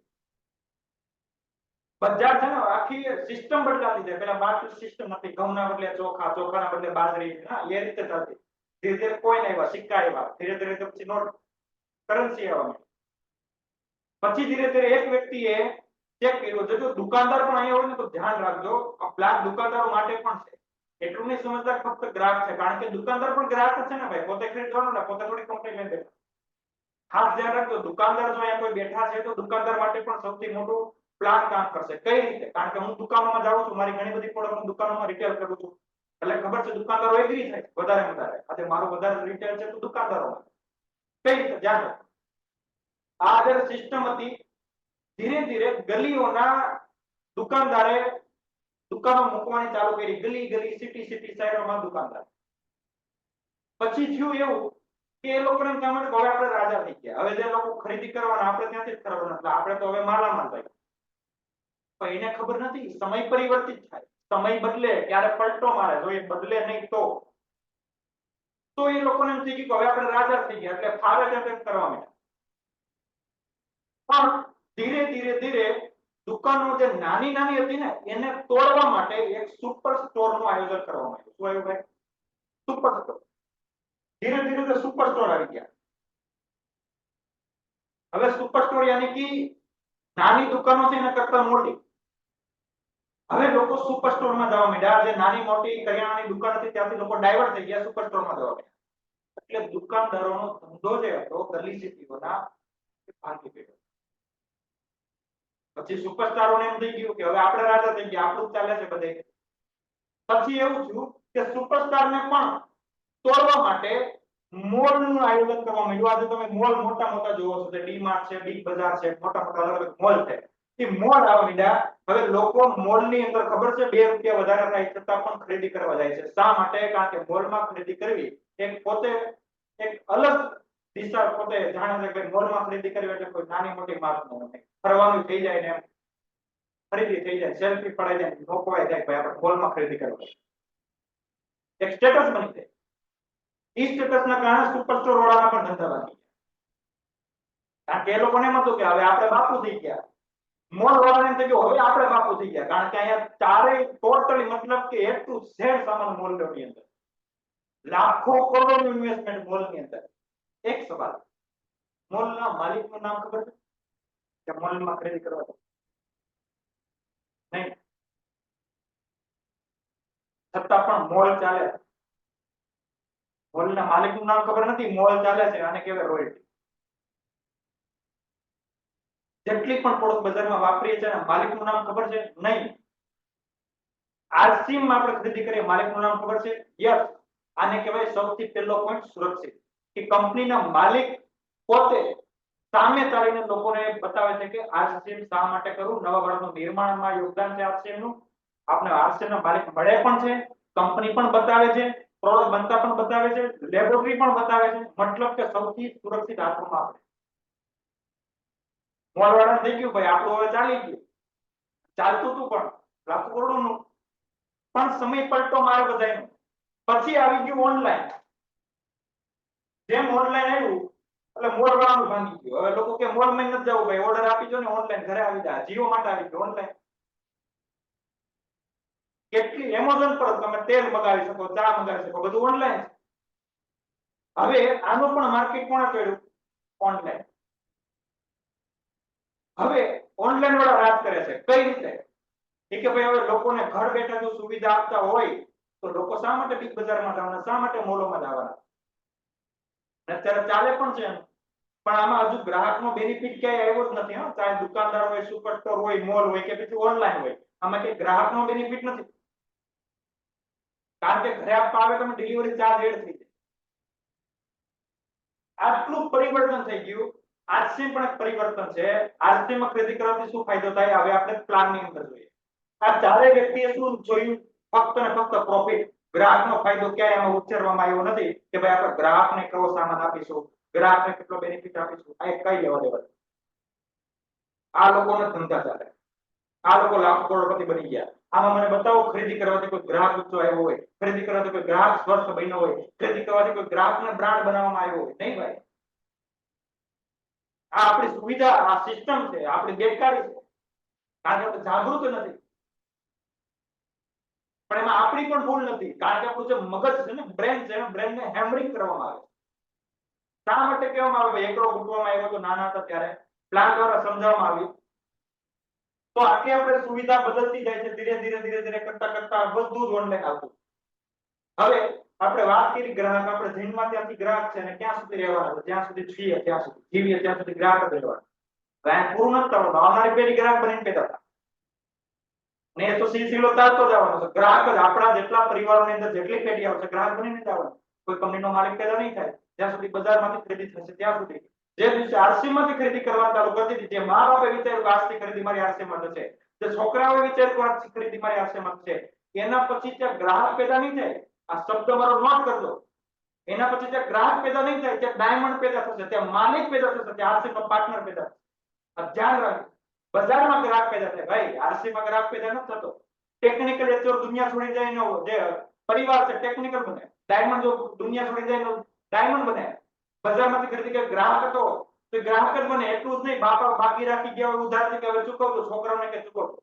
[SPEAKER 2] બજાર છે ને આખી સિસ્ટમ બદલાતી છે પેલા બાકી સિસ્ટમ નથી ઘઉંના બદલે ચોખા ચોખાના બદલે બાજરી હા એ રીતે ચાલતી ધીરે ધીરે કોઈ નહીં આવ્યા સિક્કા આવ્યા ધીરે ધીરે પછી નોટ કરન્સી આવવા પછી ધીરે ધીરે એક વ્યક્તિએ ચેક કર્યો જો દુકાનદાર પણ અહીંયા હોય ને તો ધ્યાન રાખજો આ પ્લાટ દુકાનદારો માટે પણ છે એટલું નહીં સમજતા ફક્ત ગ્રાહક છે કારણ કે દુકાનદાર પણ ગ્રાહક છે ને ભાઈ પોતે ખરીદવાનો ને પોતે થોડી કંપની લઈને બેઠા ખાસ ધ્યાન રાખજો દુકાનદાર જો અહીંયા કોઈ બેઠા છે તો દુકાનદાર માટે પણ સૌથી મોટું પ્લાન કામ કરશે કઈ રીતે કારણ કે હું દુકાનોમાં જાઉં છું મારી ઘણી બધી પ્રોડક્ટ હું દુકાનોમાં રિટેલ કરું છું એટલે ખબર છે દુકાનદારો એગ્રી થાય વધારે આજે મારું વધારે રિટેલ છે તો દુકાનદારોમાં કઈ રીતે ધ્યાન રાખો આ જે સિસ્ટમ હતી ધીરે ધીરે ગલીઓના દુકાનદારે દુકાનો મૂકવાની ચાલુ કરી ગલી ગલી સિટી શહેરોમાં દુકાનદાર પછી થયું એવું કે એ લોકોને એમ કહેવાનું કે હવે આપણે રાજા થઈ ગયા હવે જે લોકો ખરીદી કરવાના આપણે ત્યાંથી જ કરવાના એટલે આપણે તો હવે માલામાલ થઈ પણ એને ખબર નથી સમય પરિવર્તિત થાય સમય બદલે ત્યારે પલટો મારે જો એ બદલે નહીં તો એ લોકોને એમ થઈ ગયું કે હવે આપણે રાજા થઈ ગયા એટલે ફાવે તેમ કરવા માંડ્યા પણ ધીરે ધીરે ધીરે દુકાનો જે નાની નાની હતી ને એને તોડવા માટે એક સુપર સ્ટોર નું આયોજન કરવામાં આવ્યું શું આવ્યું ભાઈ સુપર સ્ટોર ધીરે ધીરે સુપર સ્ટોર આવી ગયા હવે સુપર સ્ટોર યાની કે નાની દુકાનો છે એના કરતા મોટી હવે લોકો સુપર સ્ટોર માં જવા માંડ્યા જે નાની મોટી કરિયાણાની દુકાન હતી ત્યાંથી લોકો ડાયવર્ટ થઈ ગયા સુપર સ્ટોર માં જવા માંડ્યા એટલે દુકાનદારોનો ધંધો જે હતો ગલી સિટીઓના ભાંગી ગયો પછી સુપરસ્ટારોને એમ થઈ ગયું કે હવે આપણે રાજા થઈ ગયા આપણું ચાલે છે બધે પછી એવું થયું કે સુપરસ્ટારને પણ તોડવા માટે મોલ નું આયોજન કરવામાં આવ્યું આજે તમે મોલ મોટા મોટા જોવો છો ડી માર્ટ છે બિગ બજાર છે મોટા મોટા અલગ અલગ મોલ છે એ મોલ આવવા માંડ્યા હવે લોકો મોલ ની અંદર ખબર છે 2 રૂપિયા વધારે થાય છતાં પણ ખરીદી કરવા જાય છે શા માટે કારણ કે મોલમાં ખરીદી કરવી એક પોતે એક અલગ દિશા પોતે જાણે છે કે મોલમાં ખરીદી કરવી એટલે કોઈ નાની મોટી વાત નથી ફરવાનું થઈ જાય ને ખરીદી થઈ જાય સેલ્ફી પડાઈ જાય નોકવાઈ જાય ભાઈ આપણે મોલમાં ખરીદી કરવા એક સ્ટેટસ બની જાય ઈ સ્ટેટસ ના કારણે સુપર સ્ટોર વાળાના પણ ધંધા લાગી ગયા કારણ કે એ લોકોને એમ હતું કે હવે આપણે બાપુ થઈ ગયા મોલ વાળાને એમ થયું હવે આપણે બાપુ થઈ ગયા કારણ કે અહીંયા ચારે ટોટલી મતલબ કે એટલું શેર સામાન મોલ ની અંદર લાખો કરોડો ઇન્વેસ્ટમેન્ટ મોલ ની અંદર એક સવાલ મોલના માલિકનું નામ ખબર છે કે મોલમાં ખરીદી કરવા નહીં છતાં પણ મોલ ચાલે મોલના માલિકનું નામ ખબર નથી મોલ ચાલે છે આને કહેવાય રોયલ્ટી જેટલી પણ પ્રોડક્ટ બજારમાં વાપરીએ છીએ માલિકનું નામ ખબર છે નહીં આરસી માં આપણે ખરીદી કરીએ માલિકનું નામ ખબર છે યસ આને કહેવાય સૌથી પહેલો પોઈન્ટ સુરક્ષિત કે કંપનીના માલિક પોતે સામે ચાલીને લોકોને બતાવે છે કે આરસીએમ શા માટે કરવું નવા ભારતનું નિર્માણમાં યોગદાન છે આરસીએમ નું આપણે આરસીએમ ના માલિક મળે પણ છે કંપની પણ બતાવે છે પ્રોડક્ટ બનતા પણ બતાવે છે, લેબોરેટરી પણ બતાવે છે, મતલબ કે સૌથી સુરક્ષિત હાથમાં આપણે. મોલવાળા થઈ ગયું ભાઈ આપણું હવે ચાલી ગયું, ચાલતું હતું પણ લાખો કરોડોનું, પણ સમય પલટો મારો બધાનો. પછી આવી ગયું ઓનલાઈન. જેમ ઓનલાઈન આવ્યું એટલે મોલ વાળાનું ભાંગી ગયું. હવે લોકો કે મોલ માં નથી જવું ભાઈ, ઓર્ડર આપી દો ને ઓનલાઈન ઘરે આવી જાય. જીઓ માટે આવી ગયું ઓનલાઈન. કેટલી એમેઝોન પર તમે તેલ મંગાવી શકો, ચા મંગાવી શકો, બધું ઓનલાઈન. હવે આનું પણ માર્કેટ કોણે કર્યું? ઓનલાઈન. હવે ઓનલાઈન વાળા રાજ કરે છે. કઈ રીતે? કે ભાઈ હવે લોકોને ઘર બેઠા જો સુવિધા આપતા હોય તો લોકો શા માટે બિગ બજારમાં જવાના, શા માટે મોલોમાં જવાના? અત્યારે ચાલે પણ છે, પણ આમાં હજુ ગ્રાહકનો બેનિફિટ ક્યાંય આવ્યો જ નથી. ચાહે દુકાનદાર હોય, સુપર સ્ટોર હોય, મોલ હોય કે પછી ઓનલાઈન હોય, આમાં કઈ ગ્રાહકનો બેનિફિટ નથી. કારણ કે ઘરે આપવા આવે તમે ડિલિવરી ચાર્જ એડ થઈ જાય. આટલું પરિવર્તન થઈ ગયું. આરસી પણ એક પરિવર્તન છે. આરસી માં ખરીદી કરવાથી શું ફાયદો થાય હવે આપણે પ્લાન ની અંદર જોઈએ. આ ચારે વ્યક્તિએ શું જોયું? ફક્ત ને ફક્ત પ્રોફિટ. ગ્રાહકનો ફાયદો ક્યાંય એમાં ઉચ્ચારવામાં આવ્યો નથી કે ભાઈ આપણે ગ્રાહકને કેવો સામાન આપીશું, ગ્રાહકને કેટલો બેનિફિટ આપીશું. આ એક કઈ લેવા દેવા. આ લોકોને ધંધા ચાલે, આ લોકો લાખો કરોડપતિ બની ગયા. આમાં મને બતાવો ખરીદી કરવાથી કોઈ ગ્રાહક ઊંચો આવ્યો હોય, ખરીદી કરવાથી કોઈ ગ્રાહક સ્વસ્થ બન્યો હોય, ખરીદી કરવાથી કોઈ ગ્રાહકને બ્રાન્ડ બનાવવામાં આવ્યો હોય? નહીં ભાઈ. આ આપણી સુવિધા, આ સિસ્ટમ છે, આપણી બેકારી છે, કારણ કે આપણે જાગૃત નથી. પણ એમાં આપણી પણ ભૂલ નથી, કારણ કે આપણું જે મગજ છે ને, બ્રેન છે, બ્રેનને હેમરિંગ કરવામાં આવે. શા માટે કહેવામાં આવે? ભાઈ એકડો ફૂટવામાં આવ્યો તો નાના હતા ત્યારે પ્લાન દ્વારા સમજાવવામાં આવ્યું. તો આખી આપણે સુવિધા બદલતી જાય છે, ધીરે ધીરે ધીરે ધીરે કરતા કરતા બધું જ ઓનલાઈન આવતું. હવે આપણે વાત કરી ગ્રાહક, આપણે જન્મમાં ત્યાંથી ગ્રાહક છે અને ક્યાં સુધી રહેવાના છે? જ્યાં સુધી છીએ ત્યાં સુધી, જીવીએ ત્યાં સુધી ગ્રાહક જ રહેવાના. ગ્રાહક પૂરું નથી થવાનું. આવનારી પેઢી ગ્રાહક બનીને પેદા થાય ને એ તો સિલસિલો ચાલતો જવાનો છે. ગ્રાહક જ આપણા જેટલા પરિવારોની અંદર જેટલી પેઢી આવશે ગ્રાહક બનીને જ આવવાનું. કોઈ કંપનીનો માલિક પેદા નહીં થાય જ્યાં સુધી બજારમાંથી ખરીદી થશે ત્યાં સુધી. જે દિવસે આરસી માંથી ખરીદી કરવા ચાલુ કરી દીધી, જે મા બાપે વિચાર્યું કે આજથી ખરીદી મારી આરસી માં થશે, જે છોકરાઓએ વિચાર્યું કે આજથી ખરીદી મારી આરસી માં થશે, એના પછી ત્યાં ગ્રાહક પેદા નહીં થાય. આ શબ્દ મારો નોટ કરજો. એના પછી ત્યાં ગ્રાહક પેદા નહીં થાય, ત્યાં ડાયમંડ પેદા થશે, ત્યાં માલિક પેદા થશે, ત્યાં આરસી નો પાર્ટનર પેદા થશે. ધ્યાન રાખજો. બજારમાં ગ્રાહક પેદા થાય ભાઈ, આરસી માં ગ્રાહક પેદા નથી થતો. ટેકનિકલ એચોર દુનિયા છોડી જાય નો જે પરિવાર છે ટેકનિકલ બને. ડાયમંડ જો દુનિયા છોડી જાય નો ડાયમંડ બને. બજારમાંથી ખરીદી કે ગ્રાહક હતો તો ગ્રાહક જ બને. એટલું જ નહીં, બાપા બાકી રાખી ગયા હોય ઉધારથી કે હવે ચૂકવજો, છોકરાઓને કે ચૂકવજો.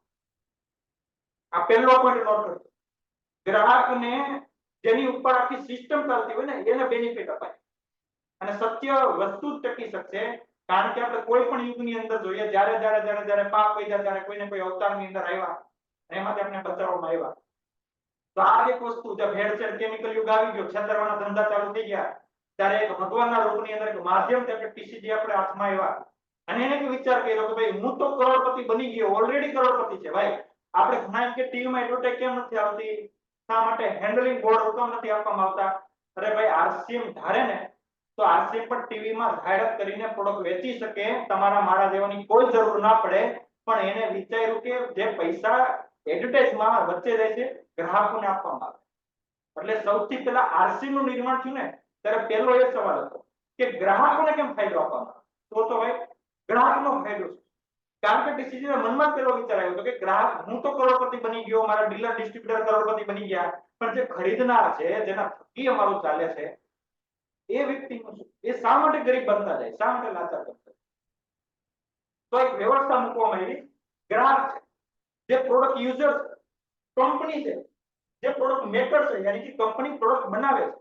[SPEAKER 2] આ પહેલો પોઈન્ટ નોટ કરજો. ગ્રાહકને જેની ઉપર આખી સિસ્ટમ ચાલતી હોય ને એને બેનિફિટ અપાય અને સત્ય વસ્તુ જ ટકી શકશે. કારણ કે આપણે કોઈ પણ યુગની અંદર જોઈએ, જ્યારે જ્યારે જ્યારે જ્યારે પાપ કર્યા ત્યારે કોઈને કોઈ અવતારની અંદર આવ્યા, એમાંથી આપણે બચાવવામાં આવ્યા. તો આ એક વસ્તુ, જે ભેળસેળ કેમિકલ યુગ આવી ગયો, છેતરવાના ધંધા ચાલુ થઈ ગયા, ત્યારે એક ભગવાનના રૂપની અંદર એક માધ્યમથી આપણે ટીસીજી આપણે હાથમાં આવ્યા અને એને વિચાર કર્યો કે ભાઈ હું તો કરોડપતિ બની ગયો, ઓલરેડી કરોડપતિ છે ભાઈ. આપણે ઘણા એમ કે ટીવીમાં એડવર્ટાઇઝ કેમ નથી આવતી, શા માટે હેન્ડલિંગ બોર્ડ હુકમ નથી આપવામાં આવતા? અરે ભાઈ આરસીએમ ધારે ને તો આરસીએમ પણ ટીવીમાં જાહેરાત કરીને પ્રોડક્ટ વેચી શકે, તમારા મારા જેવાની કોઈ જરૂર ના પડે. પણ એને વિચાર્યું કે જે પૈસા એડવર્ટાઇઝમાં વચ્ચે જાય છે ગ્રાહકોને આપવામાં આવે. એટલે સૌથી પહેલા આરસી નું નિર્માણ થયું ને ત્યારે પહેલો એ સવાલ હતો કે ગ્રાહકોને કેમ ફાયદો આપવામાં આવે? તો ભાઈ ગ્રાહકનો ફાયદો છે. કારણ કે ટીસીજી ના મનમાં પેલો વિચાર આવ્યો હતો કે ગ્રાહક, હું તો કરોડપતિ બની ગયો, મારા ડીલર ડિસ્ટ્રીબ્યુટર કરોડપતિ બની ગયા, પણ જે ખરીદનાર છે, જેના થકી અમારું ચાલે છે, એ વ્યક્તિનું શું? એ શા માટે ગરીબ બનતા જાય, શા માટે લાચાર બનતા જાય? તો એક વ્યવસ્થા મૂકવામાં આવી. ગ્રાહક છે, જે પ્રોડક્ટ યુઝર કંપની છે, જે પ્રોડક્ટ મેકર છે, યાની કે કંપની પ્રોડક્ટ બનાવે છે,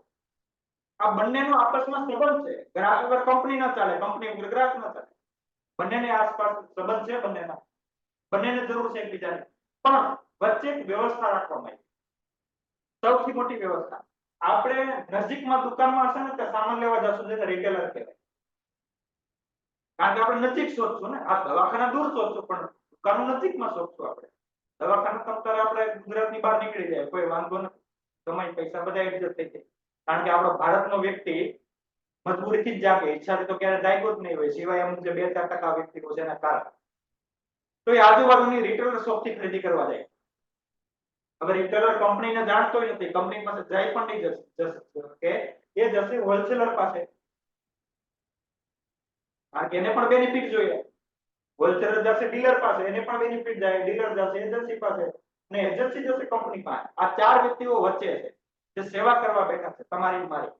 [SPEAKER 2] આ બંનેનો આપસમાં સંબંધ છે. ગ્રાહક વગર કંપની ના ચાલે, કંપની વગર ગ્રાહક ના ચાલે. બંનેની આસપાસ સંબંધ છે, બંનેને જરૂર છે એકબીજાની. પણ વચ્ચે એક વ્યવસ્થા રાખવામાં આવી. સૌથી મોટી વ્યવસ્થા, આપણે નજીકમાં દુકાનમાં હશે ને તો સામાન લેવા જશું તો રિટેલર કહેવાય. કારણ કે આપણે નજીક શોધશું ને, આ દવાખાના દૂર શોધશું પણ દુકાનો નજીકમાં શોધશું. આપણે દવાખાના તમતારે આપણે ગુજરાતની બહાર નીકળી જાય, કોઈ વાંધો નથી, સમય પૈસા બધા એડજસ્ટ થઈ જાય. કારણ કે આપણો ભારતનો વ્યક્તિ મજબૂરીથી જ જાગે, ઈચ્છાથી તો ક્યારે જાગ્યો જ નહીં હોય, સિવાય અમુક જે 2-4% વ્યક્તિઓ છે એના કારણે. તો એ આજુબાજુની રિટેલર શોપથી ખરીદી કરવા જાય. હવે રિટેલર કંપનીને જાણતો નથી, કંપની પાસે જાય પણ નહીં જશે કે એ જશે હોલસેલર પાસે, કારણ કે એને પણ બેનિફિટ જોઈએ. હોલસેલર જશે ડીલર પાસે, એને પણ બેનિફિટ જાય. ડીલર જશે એજન્સી પાસે અને એજન્સી જશે કંપની પાસે. આ ચાર વ્યક્તિઓ વચ્ચે છે જે સેવા કરવા બેઠા છે, તમારી મારી.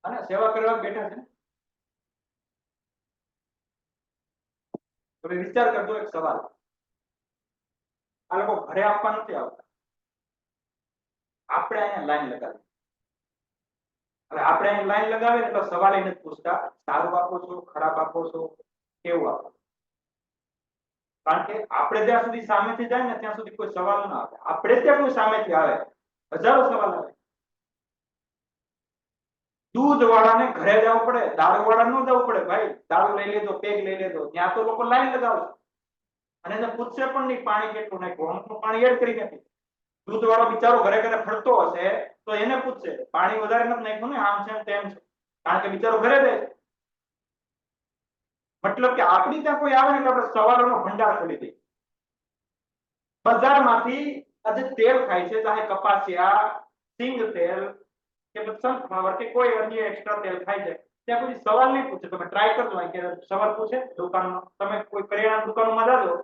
[SPEAKER 2] અને સેવા કરવા બેઠા છે. તમે વિચાર કરજો એક સવાલ, આ લોકો ઘરે આપવા નથી આવતા, આપણે અહીંયા લાઈન લગાવી. હવે આપણે અહીં લાઈન લગાવીએ એટલે સવાલ એ નથી પૂછતા સારું આપો છો, ખરાબ આપો છો, કેવું આપો. કારણ કે આપણે જ્યાં સુધી સામેથી જાય ને ત્યાં સુધી કોઈ સવાલ ના આવે. આપણે ત્યાં કોઈ સામેથી આવે હજારો સવાલ આવે. દૂધ વાળાને ઘરે જવું પડે, દારૂ વાળા ન જવું પડે. ભાઈ દારૂ લઈ લેજો, પેગ લઈ લેજો, ત્યાં તો લોકો લાઈન લગાવશે અને એને પૂછશે પણ નહીં પાણી કેટલું નાખ્યું, અમુકનું પાણી એડ કરી નાખી. દૂધ વાળો બિચારો ઘરે ઘરે ફરતો હશે તો એને પૂછશે પાણી વધારે નથી નાખ્યું ને, આમ છે તેમ છે, કારણ કે બિચારો ઘરે જાય. મતલબ કે આપણી ત્યાં કોઈ આવે ને એટલે આપણે સવાલોનો ભંડાર ખોલી દઈએ. બજારમાંથી આજે તેલ ખાય છે, ચાહે કપાસિયા, સિંગ તેલ કે સનફ્લાવર કે કોઈ અન્ય એક્સ્ટ્રા તેલ ખાય છે, ત્યાં કોઈ સવાલ નહીં પૂછે. તમે ટ્રાય કરજો કે સવાલ પૂછે દુકાનમાં. તમે કોઈ કરિયાણા દુકાનમાં જાજો,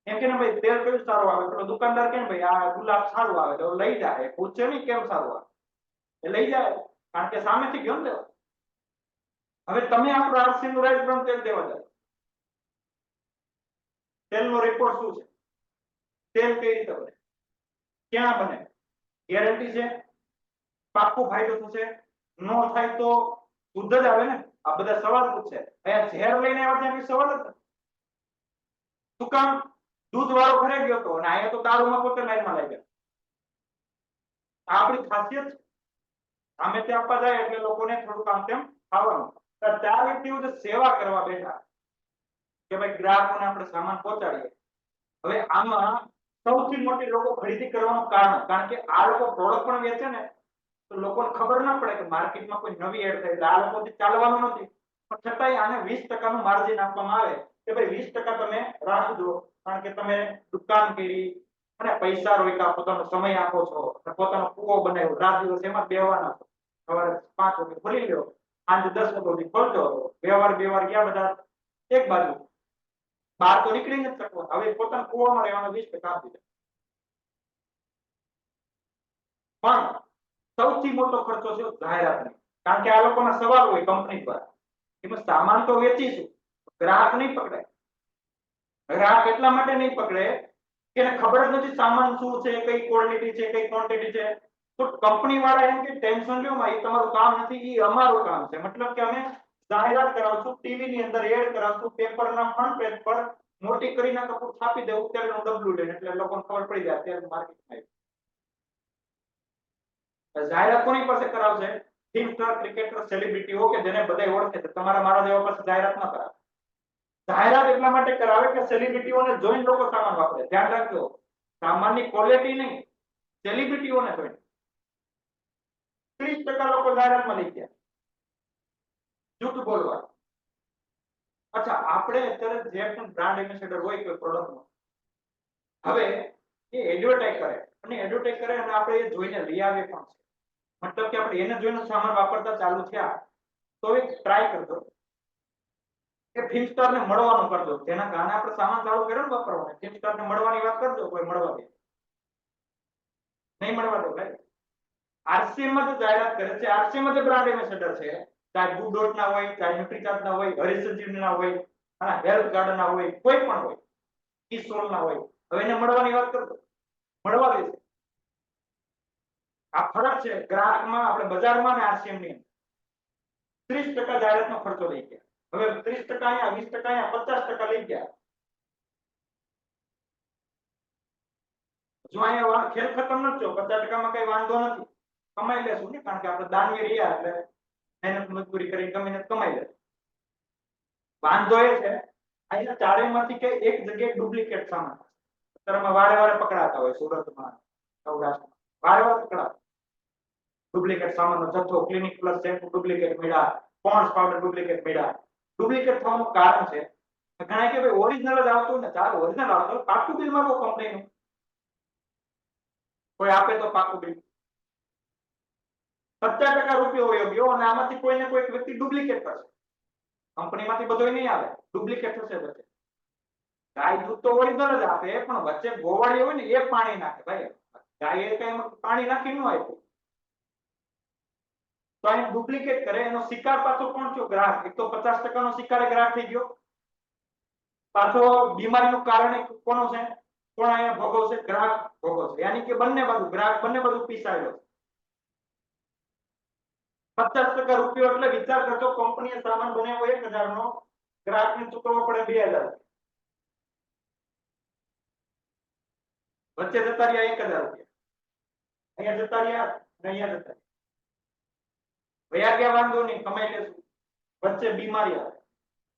[SPEAKER 2] એમ કે ભાઈ તેલ કયું સારું આવે, તો દુકાનદાર કે ભાઈ આ ગુલાબ સારું આવે, તો લઈ જાય. પૂછે નહીં કેમ સારું આવે, એ લઈ જાય કારણ કે સામેથી ગયો ને. હવે તમે આપણું આરસી નું રાઈસ બ્રાઉન તેલ દેવા જાય, તેલનો રિપોર્ટ શું છે, તેલ કઈ રીતે બને, ક્યાં બને, ગેરંટી છે, પાક્કો ફાયદો થશે, નો થાય તો શુદ્ધ જ આવે ને. આ બધા સવાલ પૂછે. અહીંયા ઝેર લઈને આવ્યા ત્યાં કોઈ સવાલ જ નથી. શું કામ? દૂધ વાળો ઘરે ગયો હતો અને અહીંયા તો દારૂમાં પોતે લાઈનમાં લાગી ગયા. આપણી ખાસિયત છે. સામે ત્યાં આપવા જાય એટલે લોકોને થોડું કામ તેમ ખાવાનું. ચાર વ્યક્તિઓ જે સેવા કરવા બેઠા કે ભાઈ ગ્રાહકોને આપણે સામાન પહોંચાડીએ. હવે આમાં સૌથી મોટી લોકો ખરીદી કરવાનું કારણ કે આ લોકો પ્રોડક્ટ પણ વેચે ને તો લોકોને ખબર ના પડે કે માર્કેટમાં કોઈ નવી એડ થઈ. આ લોકોથી ચાલવાનું નથી, પણ છતાંય આને 20% નું માર્જિન આપવામાં આવે કે ભાઈ 20% તમે રાખજો, કારણ કે તમે દુકાન કરી અને પૈસા રોક્યા, પોતાનો સમય આપો છો, પોતાનો કૂવો બનાવ્યો, રાત દિવસ એમાં બેહવાના છો. સવારે 5 વાગે ખોલી લ્યો, સાંજે 10 વાગે સુધી ખોલજો. વ્યવહાર ગયા બધા એક બાજુ, બહાર તો નીકળી નથી શકતો. હવે પોતાના કૂવામાં રહેવાનો 20% આપી દે. પણ સૌથી મોટો ખર્ચો છે જાહેરાતનો, કારણ કે આ લોકોના સવાલ હોય કંપની દ્વારા. એમાં સામાન તો વેચીશું, ગ્રાહક નહીં પકડાય. ગ્રાહક એટલા માટે નહીં પકડે કે એને ખબર જ નથી સામાન શું છે, કઈ ક્વોલિટી છે, કઈ ક્વોન્ટિટી છે. તો કંપની વાળા એમ કે ટેન્શન લ્યો માં, એ તમારું કામ નથી, એ અમારું કામ છે. મતલબ કે અમે જાહેરાત કરાવશું, ટીવી ની અંદર એડ કરાવશું, પેપરના ફ્રન્ટ પેજ પર મોટી કરીને કપૂર છાપી દેવું, તેલનું ડબલું લઈને, એટલે લોકોને ખબર પડી જાય તેલ માર્કેટમાં. જાહેરાત કોની પાસે કરાવશે? ફિલ્મ સ્ટાર, ક્રિકેટર, સેલિબ્રિટીઓ કે જેને બધા ઓળખે છે. તમારા મારા જેવા પાસે જાહેરાત ન કરાવે. જાહેરાત એટલા માટે કરાવે કે સેલિબ્રિટીઓને જોઈને લોકો સામાન વાપરે. ધ્યાન રાખજો, સામાનની ક્વોલિટી નહીં, સેલિબ્રિટીઓને જોઈને. 30% લોકો જાહેરાતમાં લઈ ગયા, જૂઠું બોલવા. અચ્છા, આપણે અત્યારે જે પણ બ્રાન્ડ એમ્બેસેડર હોય કોઈ પ્રોડક્ટનો, હવે એ એડવર્ટાઇઝ કરે અને આપણે એ જોઈને લઈ આવીએ પણ છે. મતલબ કે આપણે એને જોઈને સામાન વાપરતા ચાલુ થયા તો એક ટ્રાય કરજો કે ફિલ્મ સ્ટારને મળવાનું કરજો, જેના કારણે આપણે સામાન ચાલુ કર્યો ને વાપરવાનું. ફિલ્મ સ્ટારને મળવાની વાત કરજો, કોઈ મળવા દે નહીં, મળવા દે ભાઈ. આરસીએમ માં જો જાહેરાત કરે છે, આરસીએમ માં જે બ્રાન્ડ એમ્બેસેડર છે, ચાહે ગુડ ડોટ ના હોય, ચાહે ન્યુટ્રીચાર્જ ના હોય, હરિસંજીવની ના હોય, અને હેલ્થ ગાર્ડ ના હોય, કોઈ પણ હોય, કિસોલ ના હોય, હવે એને મળવાની વાત કરજો, મળવા દેશે. આ ફરક છે ગ્રાહકમાં, આપણે બજારમાં અને આરસીએમ ની અંદર. 30% જાહેરાતનો ખર્ચો લઈ ગયા. હવે 30% અહીંયા, 20% અહીંયા, 50% લઈ ગયા. જો અહીંયા ખેલ ખતમ નથી થયો, 50% માં કઈ વાંધો નથી, કમાઈ લેશું ને, કારણ કે આપણે દાનવીર રહ્યા એટલે મહેનત મજબૂરી કરીને કમાઈને કમાઈ લેશું. વાંધો એ છે અહીંયા ચારેયમાંથી કે એક જગ્યાએ ડુપ્લિકેટ સામાન અત્યારમાં વારે પકડાતા હોય. સુરતમાં, સૌરાષ્ટ્રમાં વારે પકડાતા ડુપ્લિકેટ સામાનનો જથ્થો, ક્લિનિક પ્લસ શેમ્પુ ડુપ્લિકેટ મળ્યા, પોન્ડ્સ પાવડર ડુપ્લિકેટ મળ્યા. ડુપ્લિકેટ થવાનું કારણ છે ઘણા કે ભાઈ ઓરિજિનલ જ આવતું ને, ચાલો ઓરિજિનલ આવતું, પાકું બિલ માંગો કંપનીનું. કોઈ આપે તો પાકું બિલ 50% રૂપિયો વયો ગયો અને આમાંથી કોઈને કોઈ વ્યક્તિ ડુપ્લિકેટ કરશે. કંપનીમાંથી બધો નહીં આવે, ડુપ્લિકેટ થશે બધે. ગાય દૂધ તો ઓરિજિનલ જ આપે પણ વચ્ચે ગોવાળી હોય ને એ પાણી નાખે ભાઈ. ગાયે કઈ પાણી નાખી ન આપ્યું તો અહીં ડુપ્લિકેટ કરે. એનો શિકાર પાછો કોણ થયો? ગ્રાહક. એક તો 50% નો શિકાર ગ્રાહક થઈ ગયો. પાછો બીમારીનું કારણ કોનો છે? કોણ અહીંયા ભોગવશે? ગ્રાહક ભોગવશે. યાની કે બંને બાજુ ગ્રાહક બંને બાજુ પીસાયેલો છે. 50% રૂપિયો એટલે વિચાર કરજો, કંપનીએ સામાન બનાવ્યો 1000 નો, ગ્રાહકને ચૂકવવો પડે 2000. વચ્ચે જતા રહ્યા 1000 રૂપિયા, અહીંયા જતા રહ્યા ને અહીંયા જતા રહ્યા. વયા ગયા વાંધો નહીં, કમાઈ લેશું. વચ્ચે બીમારી આવે,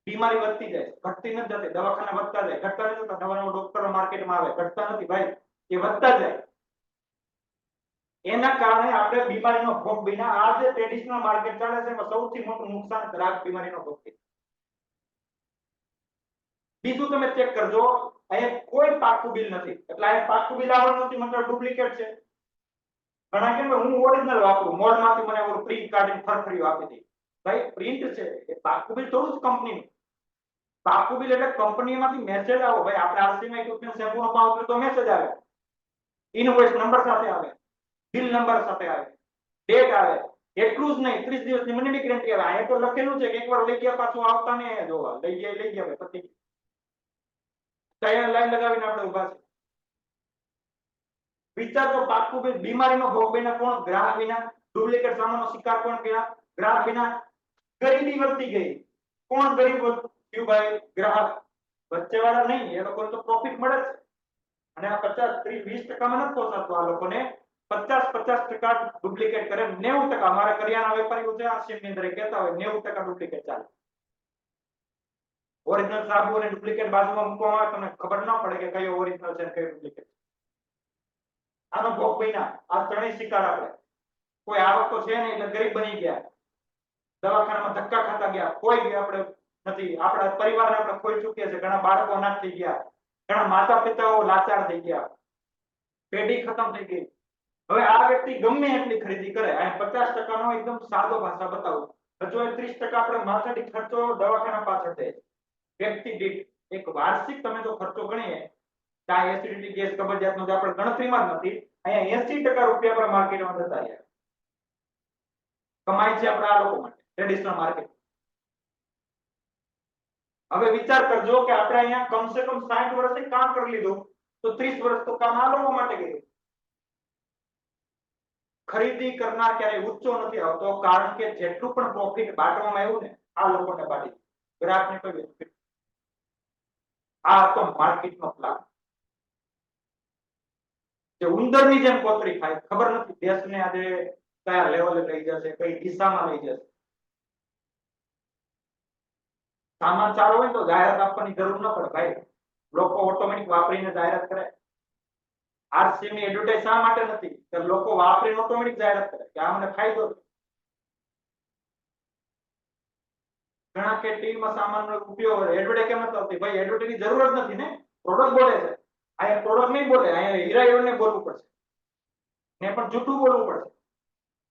[SPEAKER 2] બીમારી વધતી જાય, ઘટતી નથી જતી. દવાખાના વધતા જાય, ઘટતા નથી જતા. નવા નવા ડોક્ટરો માર્કેટમાં આવે, ઘટતા નથી ભાઈ, એ વધતા જાય. એના કારણે આપણે બીમારીનો ભોગ બન્યા. આ જે ટ્રેડિશનલ માર્કેટ ચાલે છે એમાં સૌથી મોટું નુકસાન ગ્રાહક બીમારીનો ભોગ બન્યા. બીજું તમે ચેક કરજો, અહીંયા કોઈ પાકું બિલ નથી. એટલે આ પાકું બિલ આવવાનું નથી, મતલબ ડુપ્લિકેટ છે. ઘણા કે હું ઓરિજિનલ વાપરું, મોલમાંથી મને ઓલું પ્રિન્ટ કાઢીને ફરફરીઓ આપી દે. ભાઈ પ્રિન્ટ છે, એ પાકું બિલ થોડું જ કંપનીનું. પાકું બિલ એટલે કંપનીમાંથી મેસેજ આવો. ભાઈ આપણે આરસીમાં ઇક્વિપમેન્ટ શેમ્પૂનો ભાવ આપ્યો તો મેસેજ આવે, ઇનવોઇસ નંબર સાથે આવે, બિલ નંબર સાથે આવે, ડેટ આવે. એટલું જ નહીં, 30 દિવસની મિનિમમ ગેરંટી આવે. અહીંયા તો લખેલું છે કે એકવાર લઈ ગયા પાછું આવતા ને જોવા, લઈ ગયા ભાઈ પતિ તૈયાર લાઈન લગાવીને આપણે ઉભા છે. વિચાર તો પાકું બિલ. બીમારીનો ભોગ બન્યા કોણ? ગ્રાહક વિના. ડુપ્લિકેટ સામાનનો શિકાર કોણ ગયા? ગ્રાહક વિના. ગરીબી વધતી ગઈ, કોણ ગરીબ થયું ભાઈ? ગ્રાહક. વચ્ચેવાળા નહીં, એ લોકોને તો પ્રોફિટ મળે છે. અને આ 50, 30, 20% માં નથી પહોંચાડતું આ લોકોને. 50% ડુપ્લિકેટ કરે. 90% અમારે કરિયાણા વેપારીઓ છે આરસીએમ ની અંદર કહેતા હોય 90% ડુપ્લિકેટ ચાલે. ઓરિજિનલ સાબુ અને ડુપ્લિકેટ બાજુમાં મૂકવામાં આવે, તમને ખબર ન પડે કે કયો ઓરિજિનલ છે અને કયો ડુપ્લિકેટ. આનો ભોગ બન્યા. આ ત્રણેય શિકાર આપણે. કોઈ આવક તો છે નહીં એટલે ગરીબ બની ગયા, દવાખાનામાં ધક્કા ખાતા ગયા. કોઈ આપણે નથી, આપણા પરિવારને આપણે ખોઈ ચૂક્યા છે. ઘણા બાળકો અનાથ થઈ ગયા, ઘણા માતા પિતાઓ લાચાર થઈ ગયા, પેઢી ખતમ થઈ ગઈ. હવે આ વ્યક્તિ ગમે એટલી ખરીદી કરે, આ 50% નો એકદમ સાદો ભાષા બતાવું, હજુ 30% આપણે માથાદીઠ ખર્ચો દવાખાના પાછળ થાય. વ્યક્તિ દીઠ એક વાર્ષિક તમે જો ખર્ચો ગણીએ, ચા એસિડિટી ગેસ કબજિયાતનો આપણે ગણતરીમાં જ નથી. અહીંયા 80% રૂપિયા પર માર્કેટમાં જતા રહ્યા. કમાઈ છે આપણા આ લોકો માટે ટ્રેડિશનલ માર્કેટ. હવે વિચાર કરજો કે આપણે અહીંયા કમસે કમ 60 વર્ષથી કામ કરી લીધું તો 30 વર્ષ તો કામ આ લોકો માટે ગયું. ખરીદી કરનાર ક્યારે ઊંચો નથી આવતો, કારણ કે જેટલું પણ પ્રોફિટ બાંટવામાં આવ્યું ને આ લોકોને બાંટી ગ્રાહકને કહ્યું. આ તો માર્કેટનો પ્લાન જે ઉંદરની જેમ કોતરી ખાય. ખબર નથી દેશને આજે કયા લેવલે લઈ જશે, કઈ દિશામાં લઈ જશે. સામાન સારો હોય તો જાહેરાત આપવાની જરૂર ન પડે ભાઈ, લોકો ઓટોમેટિક વાપરીને જાહેરાત કરે. આરસીએમ ની એડવર્ટાઇઝ શા માટે નથી? કે લોકો વાપરીને ઓટોમેટિક જાહેરાત કરે કે આ મને ફાયદો છે. ઘણા કે ટીવીમાં સામાનનો ઉપયોગ એડવર્ટાઇઝ કેમ નથી આવતી? ભાઈ એડવર્ટાઇઝની જરૂર જ નથી ને, પ્રોડક્ટ બોલે છે. અહીંયા પ્રોડક્ટ નહીં બોલે, અહીંયા હીરાયોને બોલવું પડશે ને, પણ જૂઠું બોલવું પડશે,